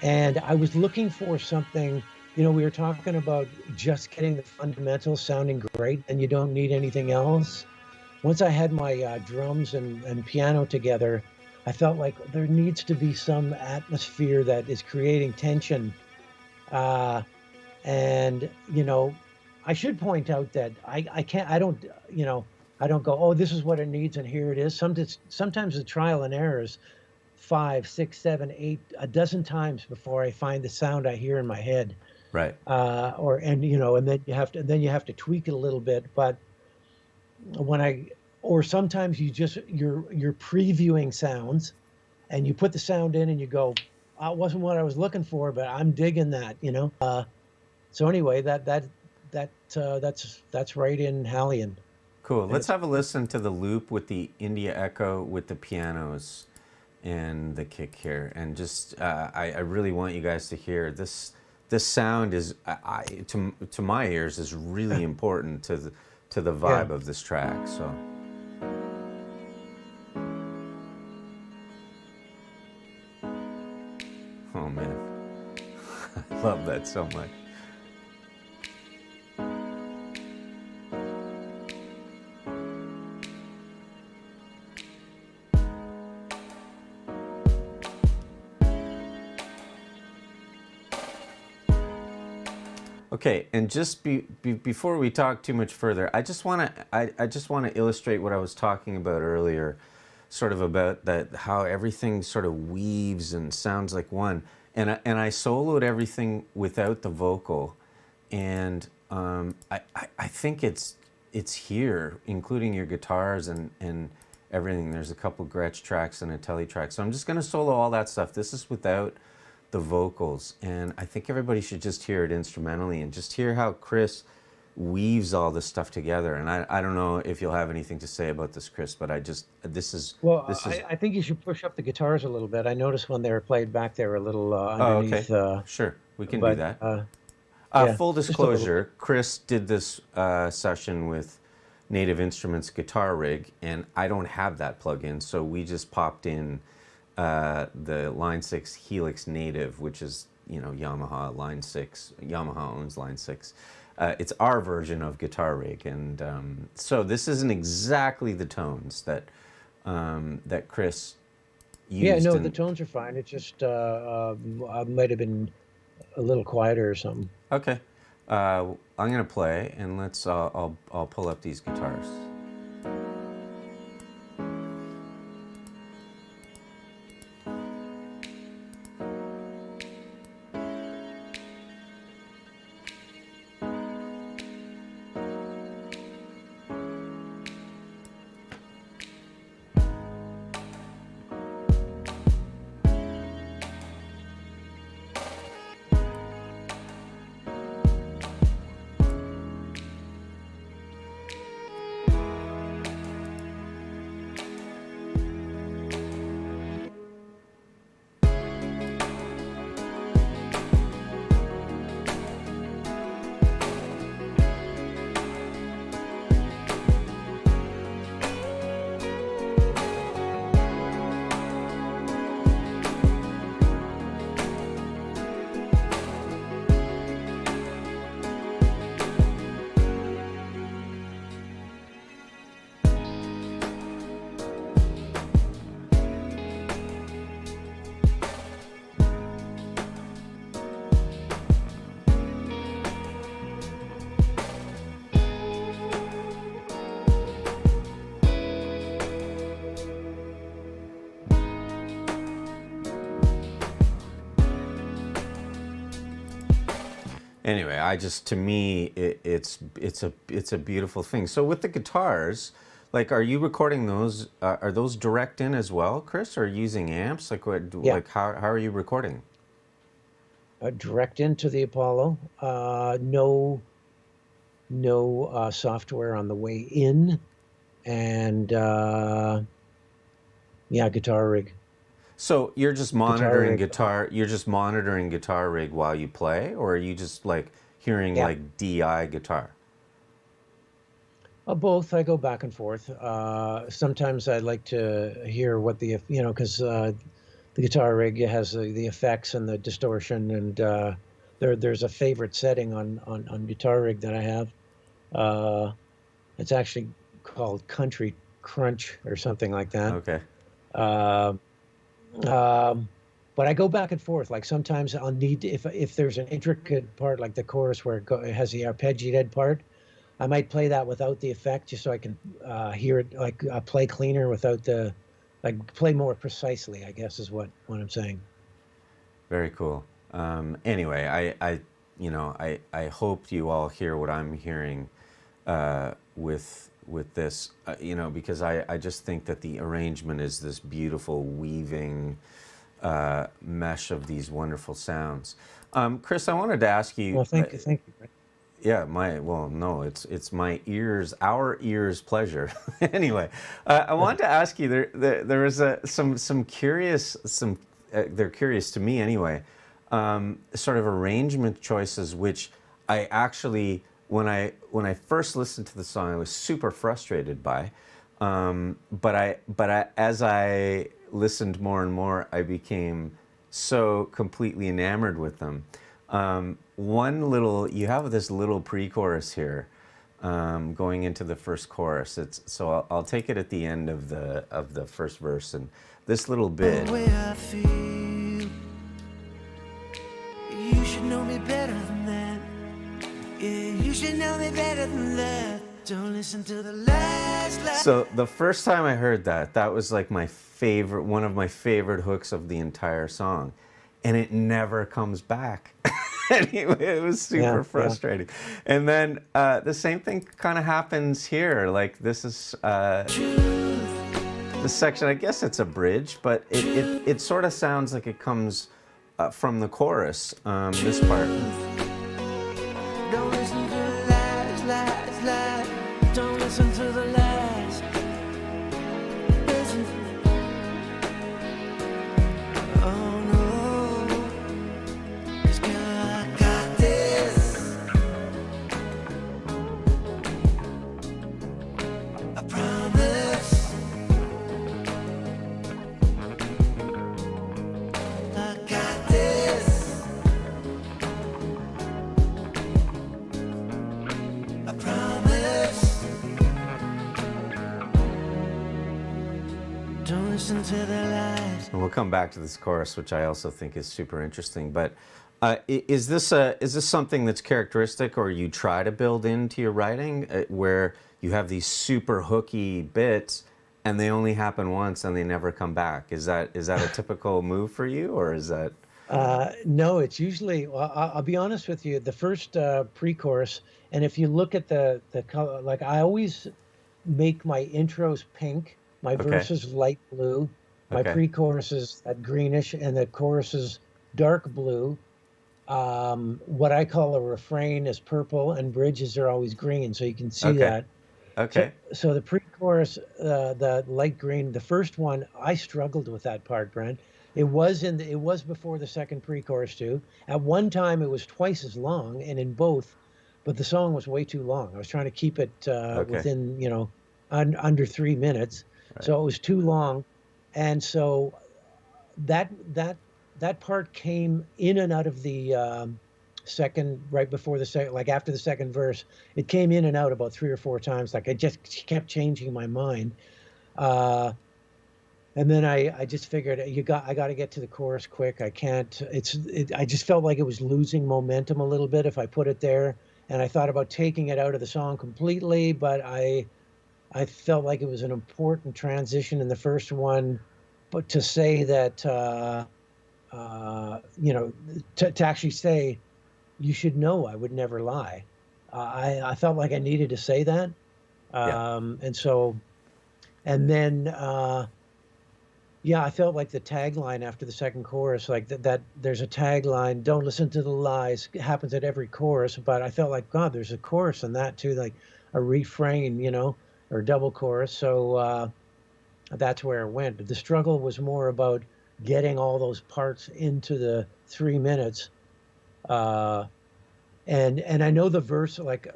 And I was looking for something, we were talking about just getting the fundamentals sounding great and you don't need anything else. Once I had my drums and piano together, I felt like there needs to be some atmosphere that is creating tension. And, I should point out that I don't go, oh, this is what it needs and here it is. Sometimes the trial and error is 5, 6, 7, 8, a dozen times before I find the sound I hear in my head.
Right.
And then you have to tweak it a little bit. But or sometimes you're previewing sounds and you put the sound in and you go, oh, it wasn't what I was looking for, but I'm digging that, So anyway, that's right in Hallian.
Cool. Let's have a listen to the loop with the India Echo with the pianos and the kick here. And just, I really want you guys to hear this. This sound is, to my ears, is really important to the vibe of this track. So. Oh man, I love that so much. Okay, and just before we talk too much further, I just want to illustrate what I was talking about earlier, sort of about that, how everything sort of weaves and sounds like one. And I soloed everything without the vocal, and I think it's here, including your guitars and everything. There's a couple Gretsch tracks and a Telly track, so I'm just going to solo all that stuff. This is without the vocals, and I think everybody should just hear it instrumentally and just hear how Chris weaves all this stuff together. And I don't know if you'll have anything to say about this, Chris, but I think
you should push up the guitars a little bit. I noticed when they were played back, they were a little underneath.
Okay. Sure, we can do that. Full disclosure, Chris did this session with Native Instruments guitar rig, and I don't have that plugin, so we just popped in the Line 6 Helix Native, which is, Yamaha Line 6. Yamaha owns Line 6. It's our version of Guitar Rig, and so this isn't exactly the tones that that Chris used.
Yeah, no, the tones are fine. It just might have been a little quieter or something.
Okay, I'm gonna play, and let's. I'll pull up these guitars. Anyway, to me, it's a beautiful thing. So with the guitars, like, are you recording those? Are those direct in as well, Chris? Or using amps? Like, what?
Yeah.
Like, how are you recording?
Direct into the Apollo. No software on the way in, and yeah, guitar rig.
So you're just monitoring
Guitar rig.
You're just monitoring guitar rig while you play, or are you just like hearing like DI guitar?
Both. I go back and forth. Sometimes I like to hear what because the guitar rig has the effects and the distortion, and there's a favorite setting on guitar rig that I have. It's actually called Country Crunch or something like that.
Okay.
But I go back and forth. Like sometimes I'll need if there's an intricate part like the chorus where it has the arpeggiated part, I might play that without the effect just so I can hear it, like play cleaner without play more precisely, I guess is what I'm saying.
Very cool. Anyway, I hope you all hear what I'm hearing with this, because I just think that the arrangement is this beautiful weaving mesh of these wonderful sounds. Chris, I wanted to ask you.
Well, thank you.
Yeah, it's my ears, our ears' pleasure. Anyway, I wanted to ask you. There was some curious, they're curious to me anyway. Sort of arrangement choices, which I actually, when I first listened to the song, I was super frustrated by. But as I listened more and more, I became so completely enamored with them. You have this little pre-chorus here, going into the first chorus. So I'll take it at the end of the first verse, and this little bit.
The way I feel, you should know me better than that. Yeah, you should know me better than that. Don't listen to the last.
So the first time I heard that was like one of my favorite hooks of the entire song, and it never comes back. Anyway, it was super frustrating. Yeah. And then the same thing kind of happens here. Like this is the section. I guess it's a bridge, but it sort of sounds like it comes from the chorus. This part.
Don't listen to the lies. Don't listen to the lies. Listen. Oh no. 'Cause girl, I got this. I promise. I got this. to the light.
And we'll come back to this chorus, which I also think is super interesting. But is this something that's characteristic, or you try to build into your writing, where you have these super hooky bits, and they only happen once and they never come back? Is that a typical move for you, or is that?
No, it's usually. Well, I'll be honest with you. The first pre-chorus, and if you look at the color, like I always make my intros pink, my verses light blue, my pre-choruses that greenish, and the choruses dark blue. What I call a refrain is purple, and bridges are always green, so you can see that.
Okay.
So the pre-chorus, the light green, the first one, I struggled with that part, Brent. It was before the second pre-chorus too. At one time, it was twice as long, and in both, but the song was way too long. I was trying to keep it within, under 3 minutes, so it was too long, and so that part came in and out of the second, right before the second, like after the second verse, it came in and out about 3 or 4 times. Like I just kept changing my mind. And then I just figured I got to get to the chorus quick. I can't. I just felt like it was losing momentum a little bit if I put it there. And I thought about taking it out of the song completely, but I felt like it was an important transition in the first one. But to say that, to actually say, you should know I would never lie. I felt like I needed to say that. And then. I felt like the tagline after the second chorus, like that there's a tagline, don't listen to the lies, it happens at every chorus. But I felt like, God, there's a chorus in that too, like a refrain, or double chorus. So that's where it went. But the struggle was more about getting all those parts into the 3 minutes. And I know the verse, like,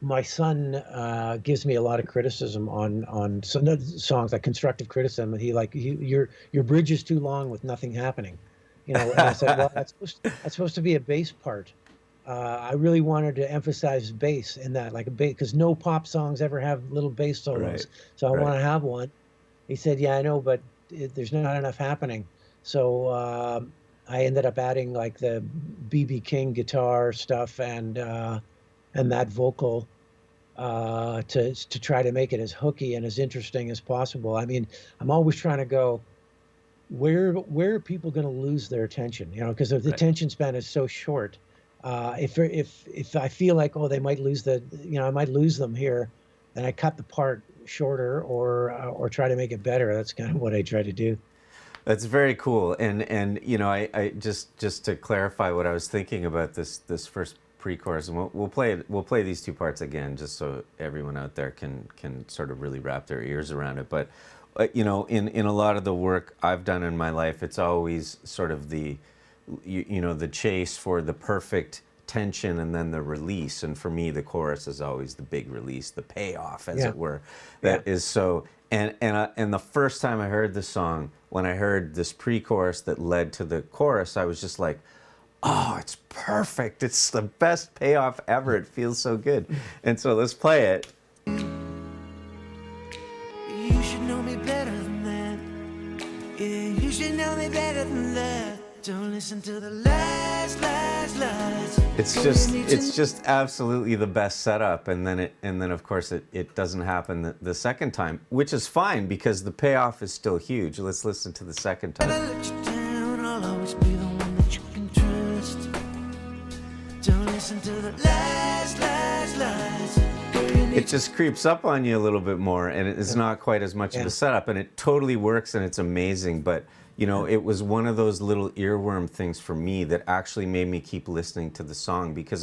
my son gives me a lot of criticism on some songs, like constructive criticism. And your bridge is too long with nothing happening, And I said, well, that's supposed to be a bass part. I really wanted to emphasize bass in that, like a bass, because no pop songs ever have little bass solos. So I want to have one. He said, yeah, I know, but there's not enough happening. So I ended up adding like the B.B. King guitar stuff and that vocal to try to make it as hooky and as interesting as possible. I mean, I'm always trying to go, where are people going to lose their attention? Because the attention span is so short. If I feel like, they might lose I might lose them here, then I cut the part shorter or try to make it better. That's kind of what I try to do.
That's very cool. And I just to clarify what I was thinking about this first pre-chorus, and we'll play these two parts again, just so everyone out there can sort of really wrap their ears around it. But in a lot of the work I've done in my life, it's always sort of the chase for the perfect tension and then the release. And for me, the chorus is always the big release, the payoff, as it were. That is so. And the first time I heard the song, when I heard this pre-chorus that led to the chorus, I was just like, oh, it's perfect. It's the best payoff ever. It feels so good. And so let's play it.
You should know me better than that. Yeah, you should know me better than that. Don't listen to the lies.
It's just absolutely the best setup, and then of course it doesn't happen the second time, which is fine because the payoff is still huge. Let's listen to the second time.
I'll let you down, I'll always be the one that you can trust. Don't listen to the lies.
It just creeps up on you a little bit more, and it's not quite as much of a setup, and it totally works, and it's amazing. But it was one of those little earworm things for me that actually made me keep listening to the song, because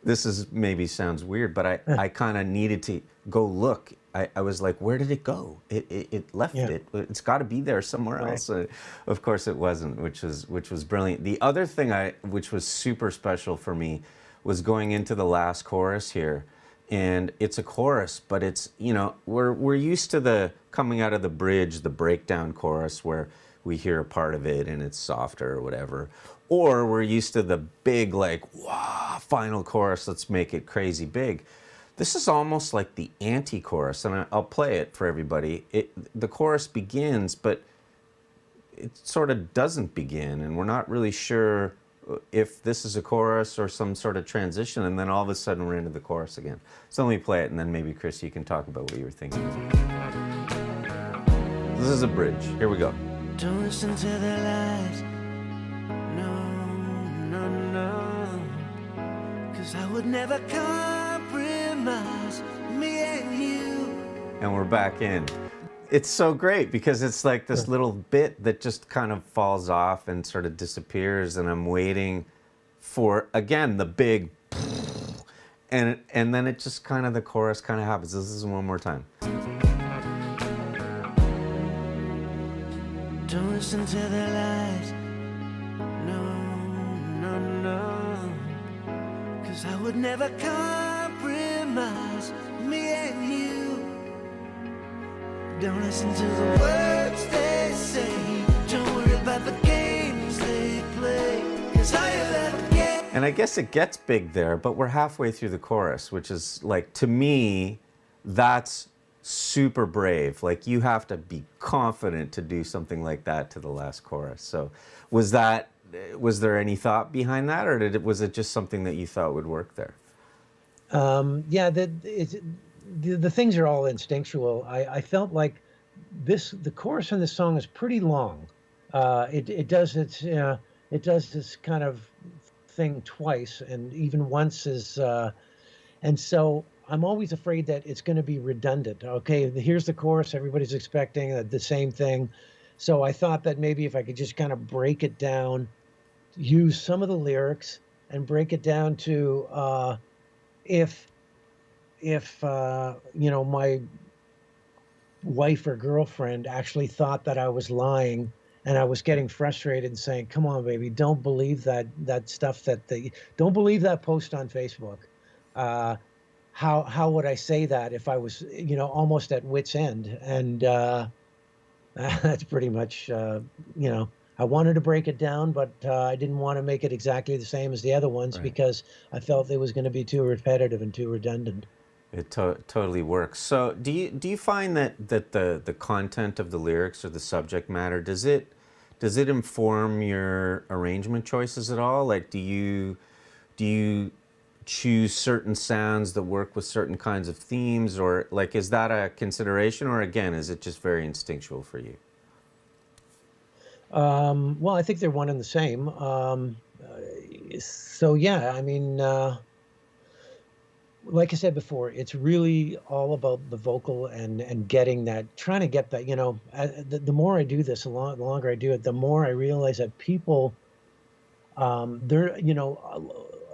this is maybe sounds weird, but I kind of needed to go look. I was like, where did it go? It left it. It's got to be there somewhere else. Of course it wasn't, which was brilliant. The other thing which was super special for me was going into the last chorus here. And it's a chorus, but it's, we're used to the coming out of the bridge, the breakdown chorus where we hear a part of it and it's softer or whatever. Or we're used to the big, like, wow, final chorus, let's make it crazy big. This is almost like the anti-chorus, and I'll play it for everybody. The chorus begins, but it sort of doesn't begin, and we're not really sure if this is a chorus or some sort of transition, and then all of a sudden we're into the chorus again. So let me play it, and then maybe, Chris, you can talk about what you were thinking. This is a bridge. Here we go.
Don't listen to the lies. No, no, no. 'Cause I would never compromise me and you.
And we're back in. It's so great because it's like this little bit that just kind of falls off and sort of disappears, and I'm waiting for, again, the big, and then it just kind of, the chorus kind of happens. This is one more time.
Don't listen to the lies. No, no, no. 'Cause I would never compromise me and you. Don't listen to the words they say. Don't worry about the games they play. 'Cause I left game.
And I guess it gets big there, but we're halfway through the chorus, which is like, to me, that's super brave. Like, you have to be confident to do something like that to the last chorus. So was there any thought behind that, or was it just something that you thought would work there?
Yeah, the things are all instinctual. I felt like the chorus in this song is pretty long. It does this kind of thing twice, and even once is, and so I'm always afraid that it's going to be redundant. Okay, here's the chorus, everybody's expecting the same thing. So I thought that maybe if I could just kind of break it down, use some of the lyrics and break it down to if my wife or girlfriend actually thought that I was lying and I was getting frustrated and saying, come on, baby, don't believe that stuff don't believe that post on Facebook. How would I say that if I was, almost at wit's end? And that's pretty much, I wanted to break it down, but I didn't want to make it exactly the same as the other ones, right, because I felt it was going to be too repetitive and too redundant.
It totally works. So do you find that the content of the lyrics or the subject matter, does it inform your arrangement choices at all? Like, do you choose certain sounds that work with certain kinds of themes, or like, is that a consideration, or again, is it just very instinctual for you?
Well, I think they're one and the same. So yeah, I mean, like I said before, it's really all about the vocal and getting that, trying to get that, the more I do this, the longer I do it, the more I realize that people,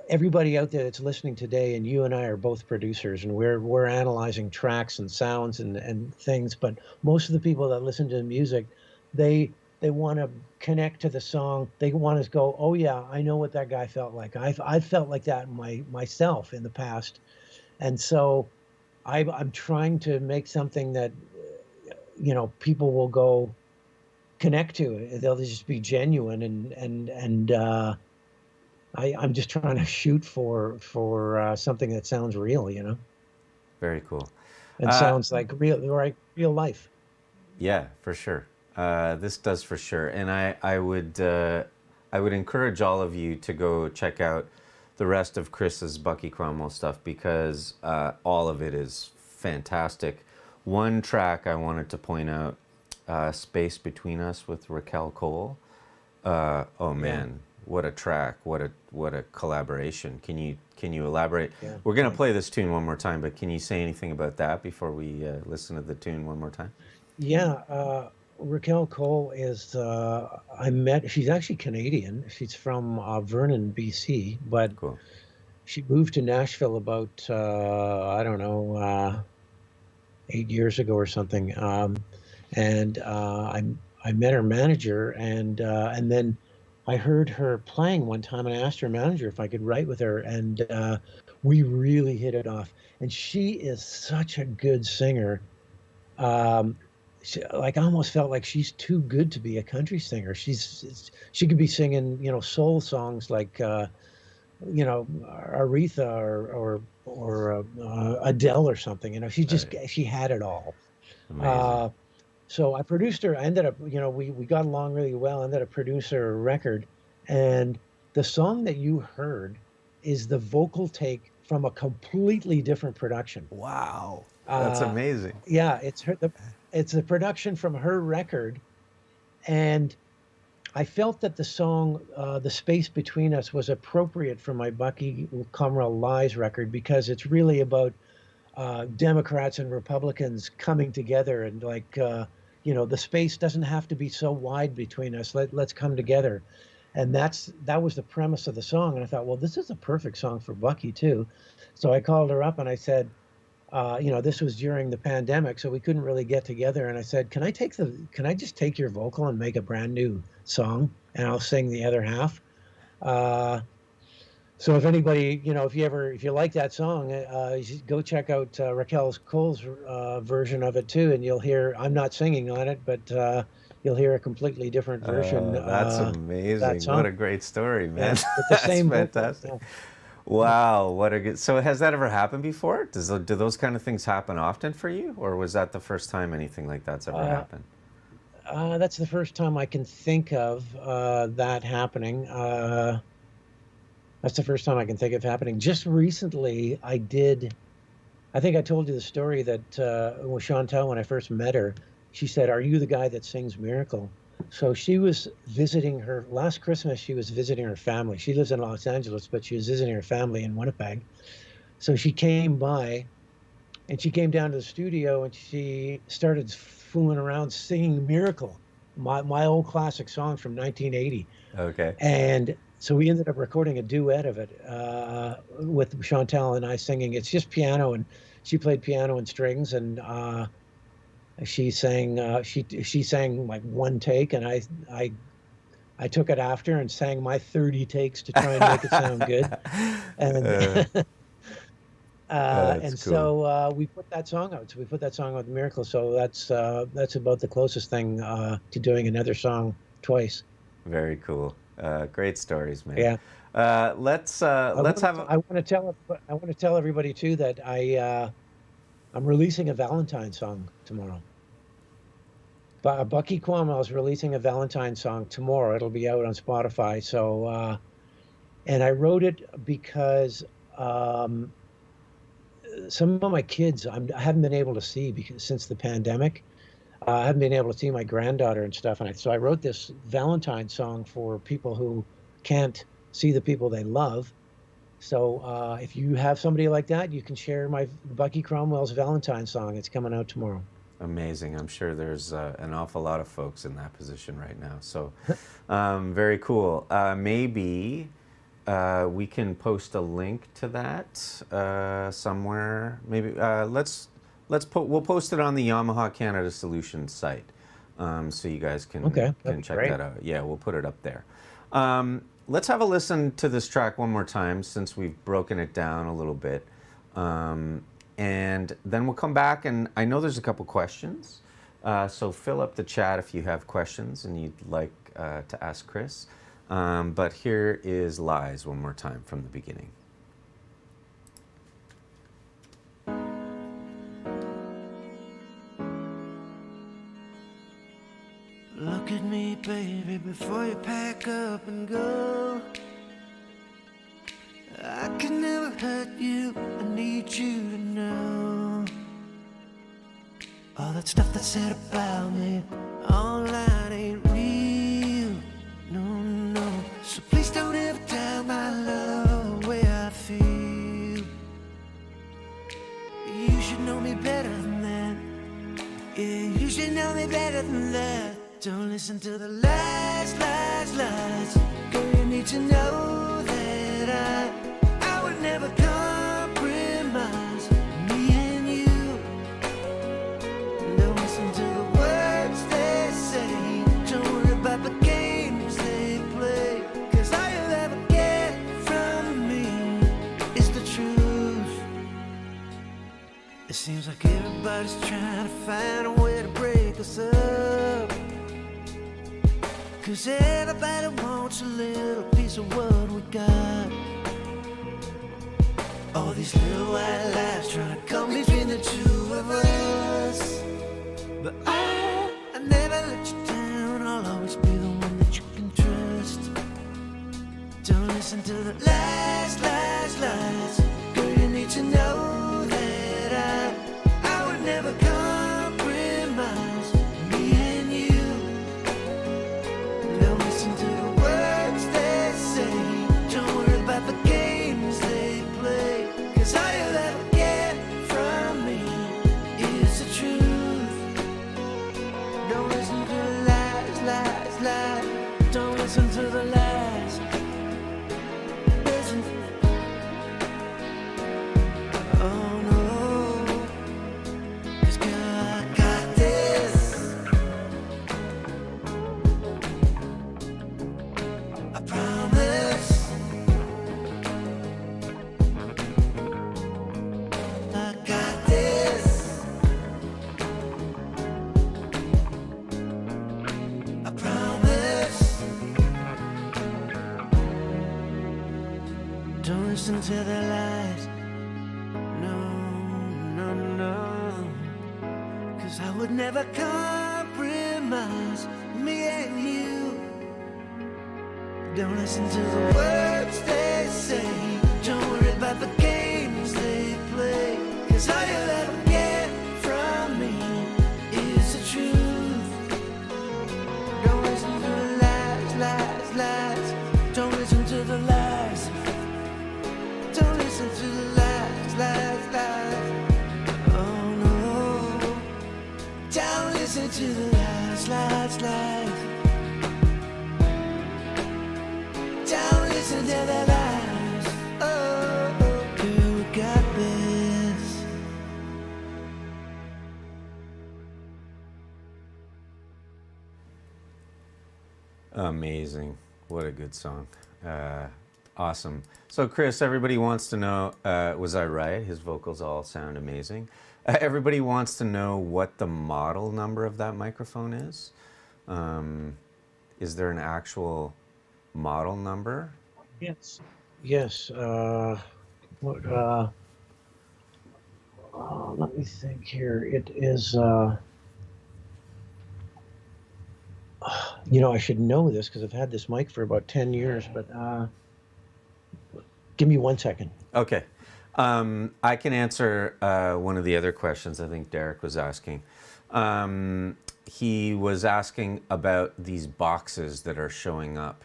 everybody out there that's listening today, and you and I are both producers, and we're analyzing tracks and sounds and things, but most of the people that listen to the music, they want to connect to the song. They want to go, oh yeah, I know what that guy felt like. I've felt like that myself in the past. And so I'm trying to make something that, people will go connect to. They'll just be genuine. And I'm just trying to shoot for something that sounds real,
Very cool.
And sounds like real life.
Yeah, for sure. This does for sure. And I would encourage all of you to go check out the rest of Chris's Bucky Cromwell stuff, because all of it is fantastic. One track I wanted to point out, Space Between Us with Raquel Cole. Oh man, what a track, what a collaboration. Can you elaborate? Yeah. We're going to play this tune one more time, but can you say anything about that before we listen to the tune one more time?
Yeah, Raquel Cole is, she's actually Canadian. She's from Vernon, BC, but cool. She moved to Nashville about, 8 years ago or something. And I met her manager, and then I heard her playing one time, and I asked her manager if I could write with her, and we really hit it off. And she is such a good singer. I almost felt like she's too good to be a country singer. She could be singing, soul songs like Aretha or Adele or something. She had it all.
Amazing.
So I produced her. I ended up, we got along really well. Ended up producing her a record, and the song that you heard is the vocal take from a completely different production.
Wow. That's
Uh,
amazing.
yeah, it's the production from her record, and I felt that the song, "The Space Between Us," was appropriate for my Bucky Comrell Lies record because it's really about Democrats and Republicans coming together and the space doesn't have to be so wide between us. Let's come together, and that was the premise of the song. And I thought, well, this is a perfect song for Bucky too. So I called her up and I said, this was during the pandemic, so we couldn't really get together. And I said, can I just take your vocal and make a brand new song, and I'll sing the other half. So if anybody, if you like that song, you should go check out Raquel Cole's version of it too, and you'll hear, I'm not singing on it, but you'll hear a completely different version.
That's amazing.
That song.
What a great story, man.
Yeah, with the same
That's
vocal,
fantastic.
yeah.
Wow, what a good. So has that ever happened before? Do those kind of things happen often for you, or was that the first time anything like that's ever happened?
That's the first time I can think of that happening. That's the first time I can think of happening. Just recently, I think I told you the story that with Chantal, when I first met her, she said, "Are you the guy that sings Miracle?" So she was visiting last Christmas, she was visiting her family. She lives in Los Angeles, but she was visiting her family in Winnipeg. So she came by, and she came down to the studio, and she started fooling around singing Miracle, my old classic song from 1980.
Okay.
And so we ended up recording a duet of it with Chantal and I singing. It's just piano, and she played piano and strings, and she sang she sang like one take, and I took it after and sang my 30 takes to try and make it sound good. And
That's cool.
so we put that song out. So we put that song out, Miracle. So that's about the closest thing to doing another song twice.
Very cool. Great stories, man.
Yeah.
Let's
I want to tell everybody too that I'm releasing a Valentine song tomorrow. Bucky Cuomo is releasing a Valentine song tomorrow. It'll be out on Spotify. So, and I wrote it because some of my kids I haven't been able to see since the pandemic. I haven't been able to see my granddaughter and stuff, and so I wrote this Valentine song for people who can't see the people they love. So if you have somebody like that, you can share my Bucky Cromwell's Valentine song. It's coming out tomorrow.
Amazing. I'm sure there's an awful lot of folks in that position right now. So very cool. Maybe we can post a link to that somewhere. Maybe we'll post it on the Yamaha Canada Solutions site, so you guys can check that out. Yeah, we'll put it up there. Let's have a listen to this track one more time, since we've broken it down a little bit, and then we'll come back. And I know there's a couple questions, so fill up the chat if you have questions and you'd like to ask Chris. But here is Lies one more time from the beginning.
Look at me, baby, before you pack up and go. I can never hurt you, I need you to know. All that stuff that's said about me online ain't real, no, no. So please don't ever doubt my love, the way I feel. You should know me better than that. Yeah, you should know me better than that. Don't listen to the lies, lies, lies. Girl, you need to know that I would never compromise me and you. Don't listen to the words they say. Don't worry about the games they play. 'Cause all you'll ever get from me is the truth. It seems like everybody's trying to find a way to break us up. 'Cause everybody wants a little piece of what we got. All these little white lies trying to come between the two of us. But I never let you down. I'll always be the one that you can trust. Don't listen to the lies, lies, lies. Girl, you need to know that I would never compromise me and you. Don't listen to the words they say. Don't worry about the games they play. 'Cause all you'll ever get from me is the truth. Don't listen to the lies, lies, lies. Don't listen to the lies. Listen. Oh no. 'Cause girl, I got this. I promise. I got this. I promise. Don't listen to the lies. No, no, no. 'Cause I would never compromise me and you. Don't listen to the words they say. Don't worry about the games they play. 'Cause all you'll ever get from me is the truth. Don't listen to the lies, lies, lies. Don't listen to the lies. Don't listen to the lies, lies, lies. Oh no. Don't listen to the lies, lies, lies. Don't listen to the lies. Oh, oh, girl, we got this.
Amazing. What a good song. Awesome. So, Chris, everybody wants to know, was I right? His vocals all sound amazing. Everybody wants to know what the model number of that microphone is. Is there an actual model number?
Yes. Yes. What? Let me think here. It is. I should know this because I've had this mic for about 10 years, but give me 1 second.
Okay. I can answer one of the other questions I think Derek was asking. He was asking about these boxes that are showing up.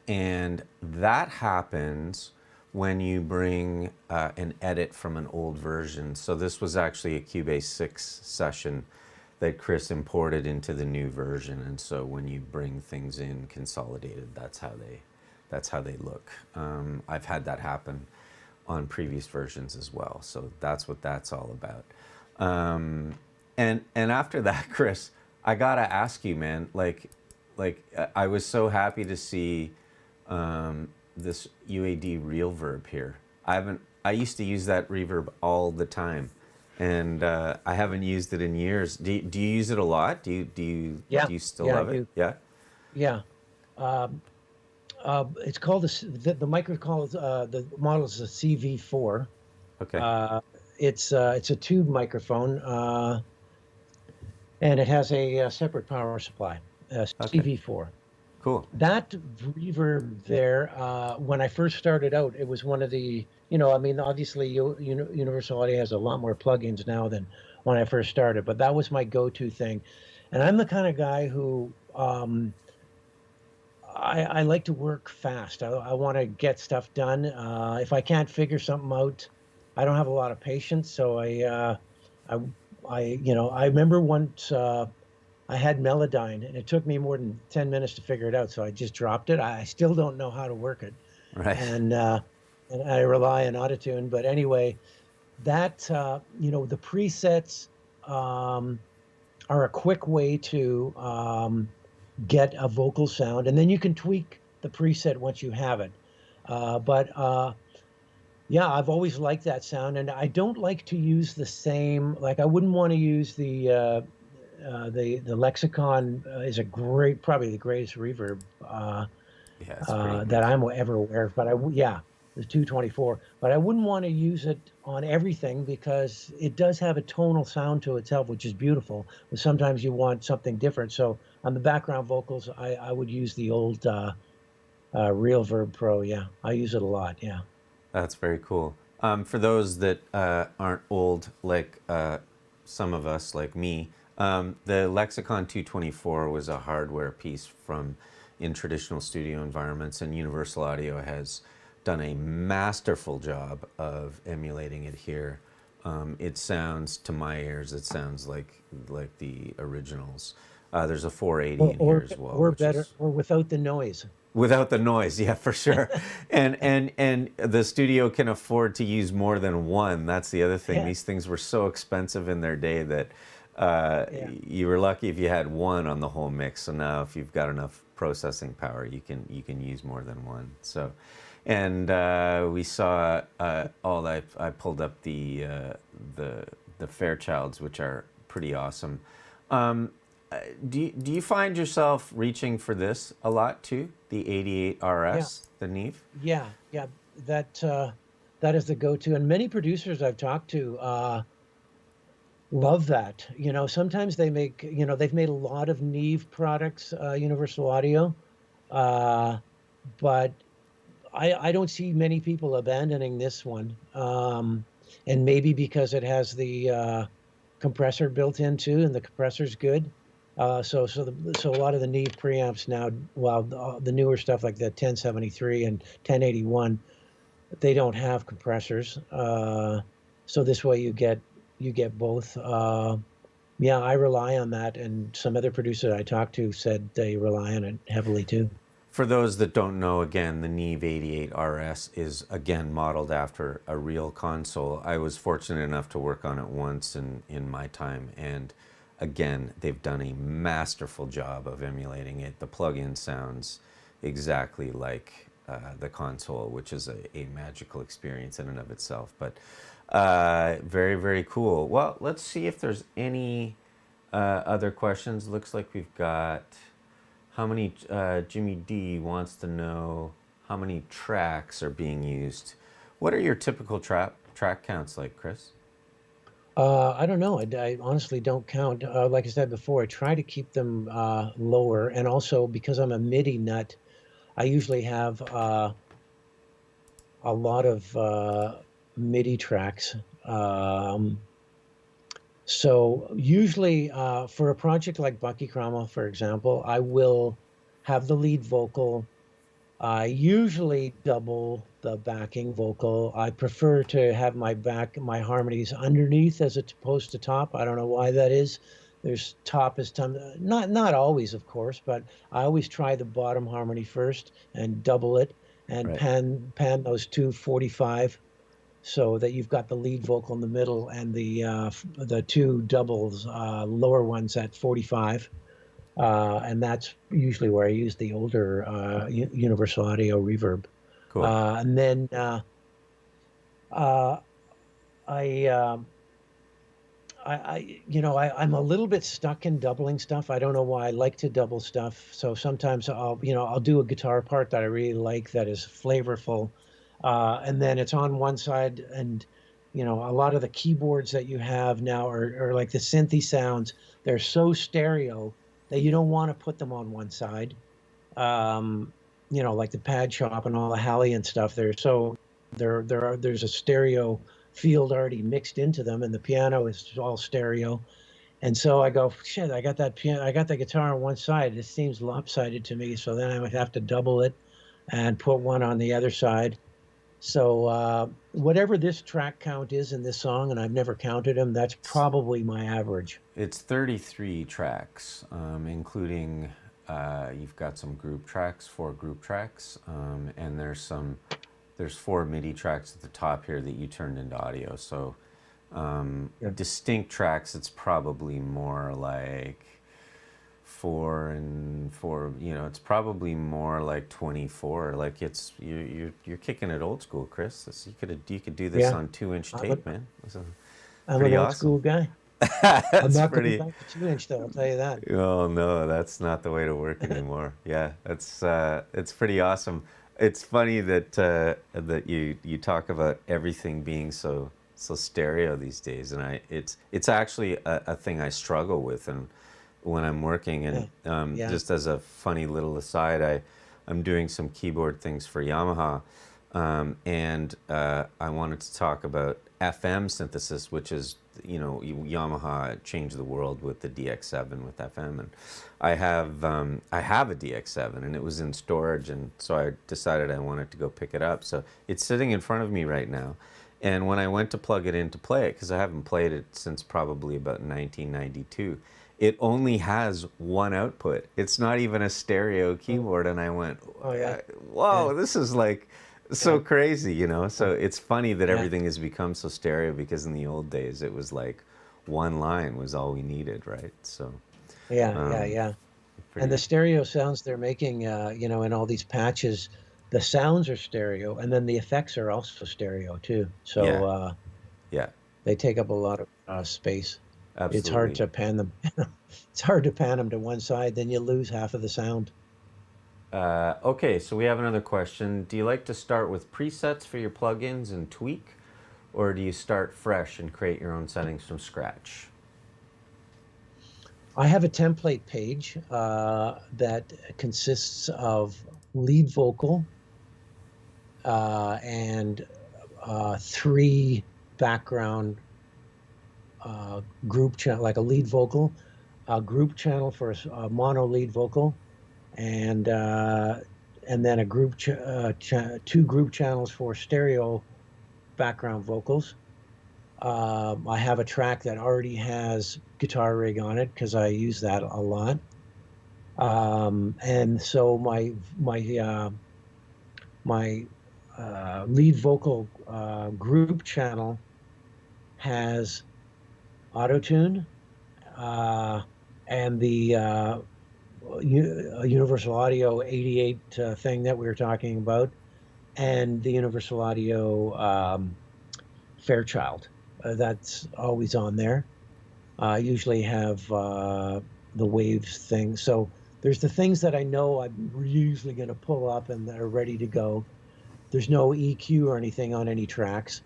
And that happens when you bring an edit from an old version. So this was actually a Cubase 6 session that Chris imported into the new version. And so when you bring things in consolidated, that's how they look. I've had that happen on previous versions as well. So that's what that's all about. And after that, Chris, I gotta ask you, man, like I was so happy to see this UAD real verb here. I used to use that reverb all the time, and I haven't used it in years. Do you use it a lot? Do you still love it? Yeah.
Yeah. It's called the micro called the model is a CV4.
Okay.
It's a tube microphone, and it has a separate power supply, CV4.
Cool.
That reverb there, when I first started out, it was one of the, obviously Universal Audio has a lot more plugins now than when I first started, but that was my go-to thing. And I'm the kind of guy who, I like to work fast. I want to get stuff done. If I can't figure something out, I don't have a lot of patience. So I remember once I had Melodyne, and it took me more than 10 minutes to figure it out. So I just dropped it. I still don't know how to work it.
Right.
And I rely on Autotune. But anyway, that, the presets are a quick way to get a vocal sound, and then you can tweak the preset once you have it. Yeah, I've always liked that sound, and I don't like to use the same. Like I wouldn't want to use the Lexicon is probably the greatest reverb
Yeah, it's pretty
that I'm ever aware of. But the 224, but I wouldn't want to use it on everything because it does have a tonal sound to itself, which is beautiful. But sometimes you want something different. So on the background vocals, I would use the old Real Verb Pro. Yeah, I use it a lot. Yeah.
That's very cool. For those that aren't old, like some of us, like me, the Lexicon 224 was a hardware piece from in traditional studio environments, and Universal Audio has done a masterful job of emulating it here. It sounds, to my ears, it sounds like the originals. There's a 480 in here as well.
Or better, or without the noise.
Without the noise, yeah, for sure. and the studio can afford to use more than one. That's the other thing.
Yeah.
These things were so expensive in their day that you were lucky if you had one on the whole mix. So now if you've got enough processing power, you can use more than one. So, and we saw I pulled up the Fairchilds, which are pretty awesome. Do you find yourself reaching for this a lot too? The 88 RS, the Neve?
Yeah, that is the go-to, and many producers I've talked to love that. You know, sometimes they make, you know, they've made a lot of Neve products, Universal Audio, but I don't see many people abandoning this one, and maybe because it has the compressor built in too, and the compressor's good. So a lot of the Neve preamps now, while the newer stuff like the 1073 and 1081, they don't have compressors. So this way you get both. Yeah, I rely on that, and some other producers I talked to said they rely on it heavily too.
For those that don't know, again, the Neve 88 RS is again modeled after a real console. I was fortunate enough to work on it once in my time, and again, they've done a masterful job of emulating it. The plug-in sounds exactly like the console, which is a magical experience in and of itself. But very, very cool. Well, let's see if there's any other questions. Looks like we've got how many, Jimmy D wants to know how many tracks are being used. What are your typical track counts like, Chris?
I don't know. I honestly don't count. Like I said before, I try to keep them lower. And also, because I'm a MIDI nut, I usually have a lot of MIDI tracks. So usually for a project like Bucky Cromwell, for example, I will have the lead vocal. I usually double the backing vocal. I prefer to have my harmonies underneath as opposed to top. I don't know why that is. There's top is not always, of course, but I always try the bottom harmony first and double it and
Right.
pan those 245 so that you've got the lead vocal in the middle and the two doubles, lower ones at 45. And that's usually where I use the older Universal Audio reverb.
Cool.
And then I'm a little bit stuck in doubling stuff. I don't know why I like to double stuff. So sometimes I'll do a guitar part that I really like that is flavorful, and then it's on one side, and a lot of the keyboards that you have now are like the synthy sounds. They're so stereo that you don't want to put them on one side. Like the Pad Shop and all the Halley and stuff. There's a stereo field already mixed into them, and the piano is all stereo. And so I go, shit, I got that guitar on one side. It seems lopsided to me. So then I would have to double it and put one on the other side. So whatever this track count is in this song, and I've never counted them, that's probably my average.
It's 33 tracks, including you've got some group tracks, 4 group tracks, and there's 4 MIDI tracks at the top here that you turned into audio. So distinct tracks, it's probably more like 4 and 4. It's probably more like 24. Like you're kicking it old school, Chris. You could do this on 2-inch tape, man.
I'm an old school guy. I'm not
pretty.
going back to 2-inch though. I'll tell you that.
Oh no, that's not the way to work anymore. Yeah, it's pretty awesome. It's funny that that you talk about everything being so stereo these days, and it's actually a thing I struggle with, and when I'm working,
Yeah.
and
Yeah.
just as a funny little aside, I'm doing some keyboard things for Yamaha, and I wanted to talk about FM synthesis, which is, Yamaha changed the world with the DX7 with FM, and I have a DX7, and it was in storage, and so I decided I wanted to go pick it up. So it's sitting in front of me right now, and when I went to plug it in to play it, because I haven't played it since probably about 1992. It only has one output. It's not even a stereo keyboard, and I went,
Oh yeah.
"Whoa,
Yeah.
this is like so
Yeah.
crazy," So it's funny that
Yeah.
everything has become so stereo, because in the old days it was like one line was all we needed, right? So
Yeah. Yeah.
um,
Yeah. And
pretty,
the stereo sounds they're making, in all these patches, the sounds are stereo, and then the effects are also stereo too. So
yeah, yeah,
they take up a lot of space. It's hard
absolutely.
to pan them. It's hard to pan them to one side, then you lose half of the sound.
Okay, so we have another question. Do you like to start with presets for your plugins and tweak, or do you start fresh and create your own settings from scratch?
I have a template page that consists of lead vocal and three background group channel, like a lead vocal, a group channel for a mono lead vocal, and then a two group channels for stereo background vocals. I have a track that already has guitar rig on it because I use that a lot. And so my lead vocal group channel has auto-tune and the Universal Audio 88 thing that we were talking about, and the Universal Audio Fairchild. That's always on there. I usually have the waves thing. So there's the things that I know I'm usually going to pull up and that are ready to go. There's no EQ or anything on any tracks.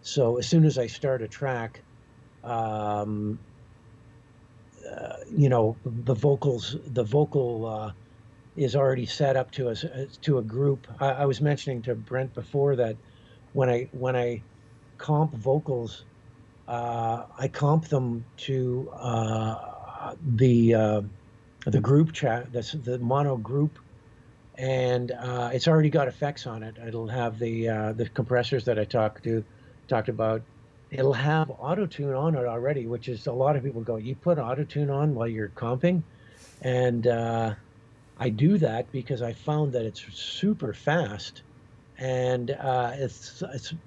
So as soon as I start a track, the vocal is already set up to a group. I was mentioning to Brent before that when I comp vocals, I comp them to the group chat, the mono group, and it's already got effects on it. It'll have the compressors that I talked about. It'll have auto-tune on it already, which is a lot of people go, you put auto-tune on while you're comping? And I do that because I found that it's super fast, and I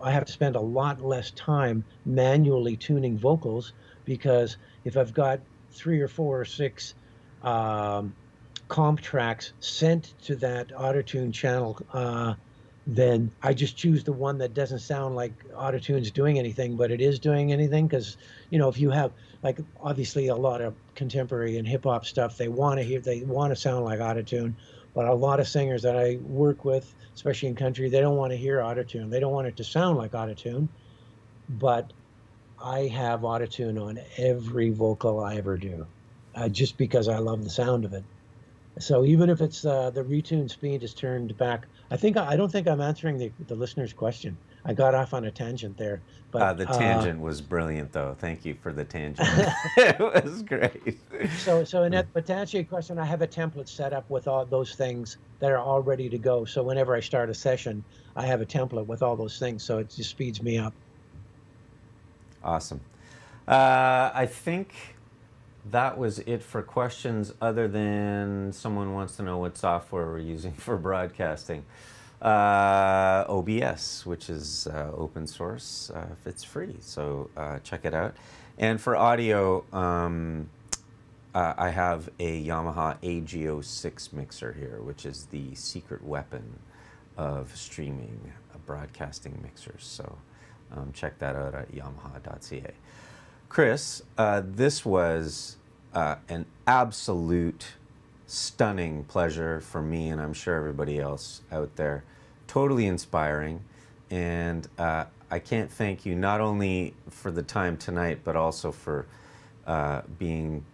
have to spend a lot less time manually tuning vocals, because if I've got 3 or 4 or 6 comp tracks sent to that auto-tune channel, then I just choose the one that doesn't sound like auto-tune's doing anything, but it is doing anything. Because if you have, like, obviously a lot of contemporary and hip hop stuff, they want to sound like auto-tune, but a lot of singers that I work with, especially in country, they don't want to hear auto-tune. They don't want it to sound like auto-tune. But I have auto-tune on every vocal I ever do, just because I love the sound of it. So even if it's the retune speed is turned back, I don't think I'm answering the listener's question. I got off on a tangent there, but
The tangent was brilliant, though. Thank you for the tangent. It was great.
But to answer your question, I have a template set up with all those things that are all ready to go. So whenever I start a session, I have a template with all those things, so it just speeds me up.
Awesome. I think that was it for questions, other than someone wants to know what software we're using for broadcasting. OBS, which is open source. It's free, so check it out. And for audio, I have a Yamaha AGO6 mixer here, which is the secret weapon of streaming broadcasting mixers. So check that out at yamaha.ca. Chris, this was an absolute stunning pleasure for me, and I'm sure everybody else out there, totally inspiring, and I can't thank you not only for the time tonight, but also for being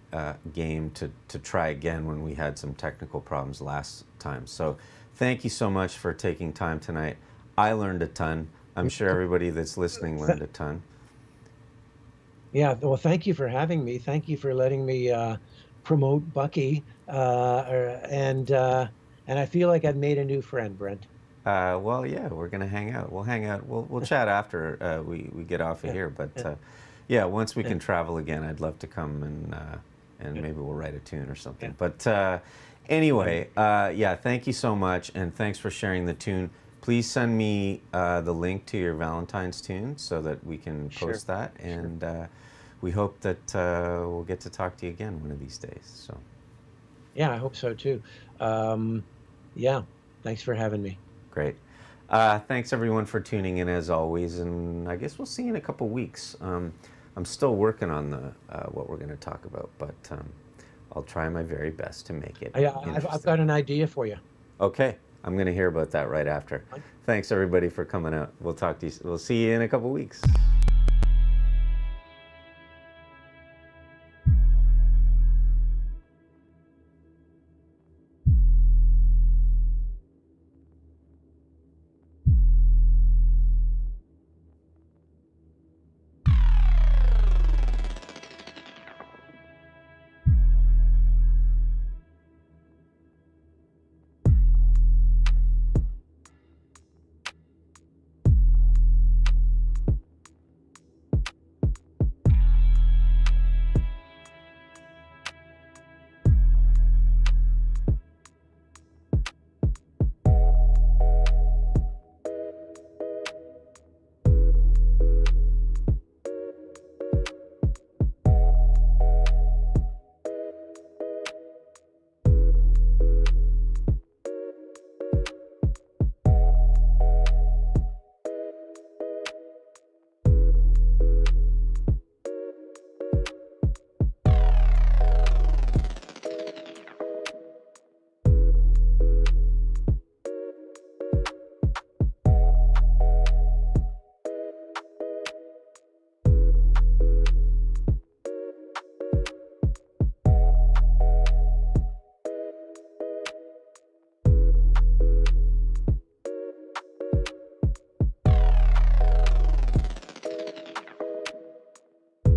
game to try again when we had some technical problems last time. So thank you so much for taking time tonight. I learned a ton. I'm sure everybody that's listening learned a ton.
Yeah, well, thank you for having me. Thank you for letting me promote Bucky, and I feel like I've made a new friend, Brent.
Well, yeah, we're gonna hang out. We'll hang out. We'll chat after we get off of here. But yeah, once we can travel again, I'd love to come and maybe we'll write a tune or something. But anyway, yeah, thank you so much, and thanks for sharing the tune. Please send me the link to your Valentine's tune so that we can post that, and we hope that we'll get to talk to you again one of these days. So.
Yeah, I hope so too. Yeah, thanks for having me.
Great. Thanks everyone for tuning in as always, and I guess we'll see you in a couple weeks. I'm still working on what we're going to talk about, but I'll try my very best to make it.
I've got an idea for you.
Okay, I'm going to hear about that right after. Thanks everybody for coming out. We'll talk to you. We'll see you in a couple weeks.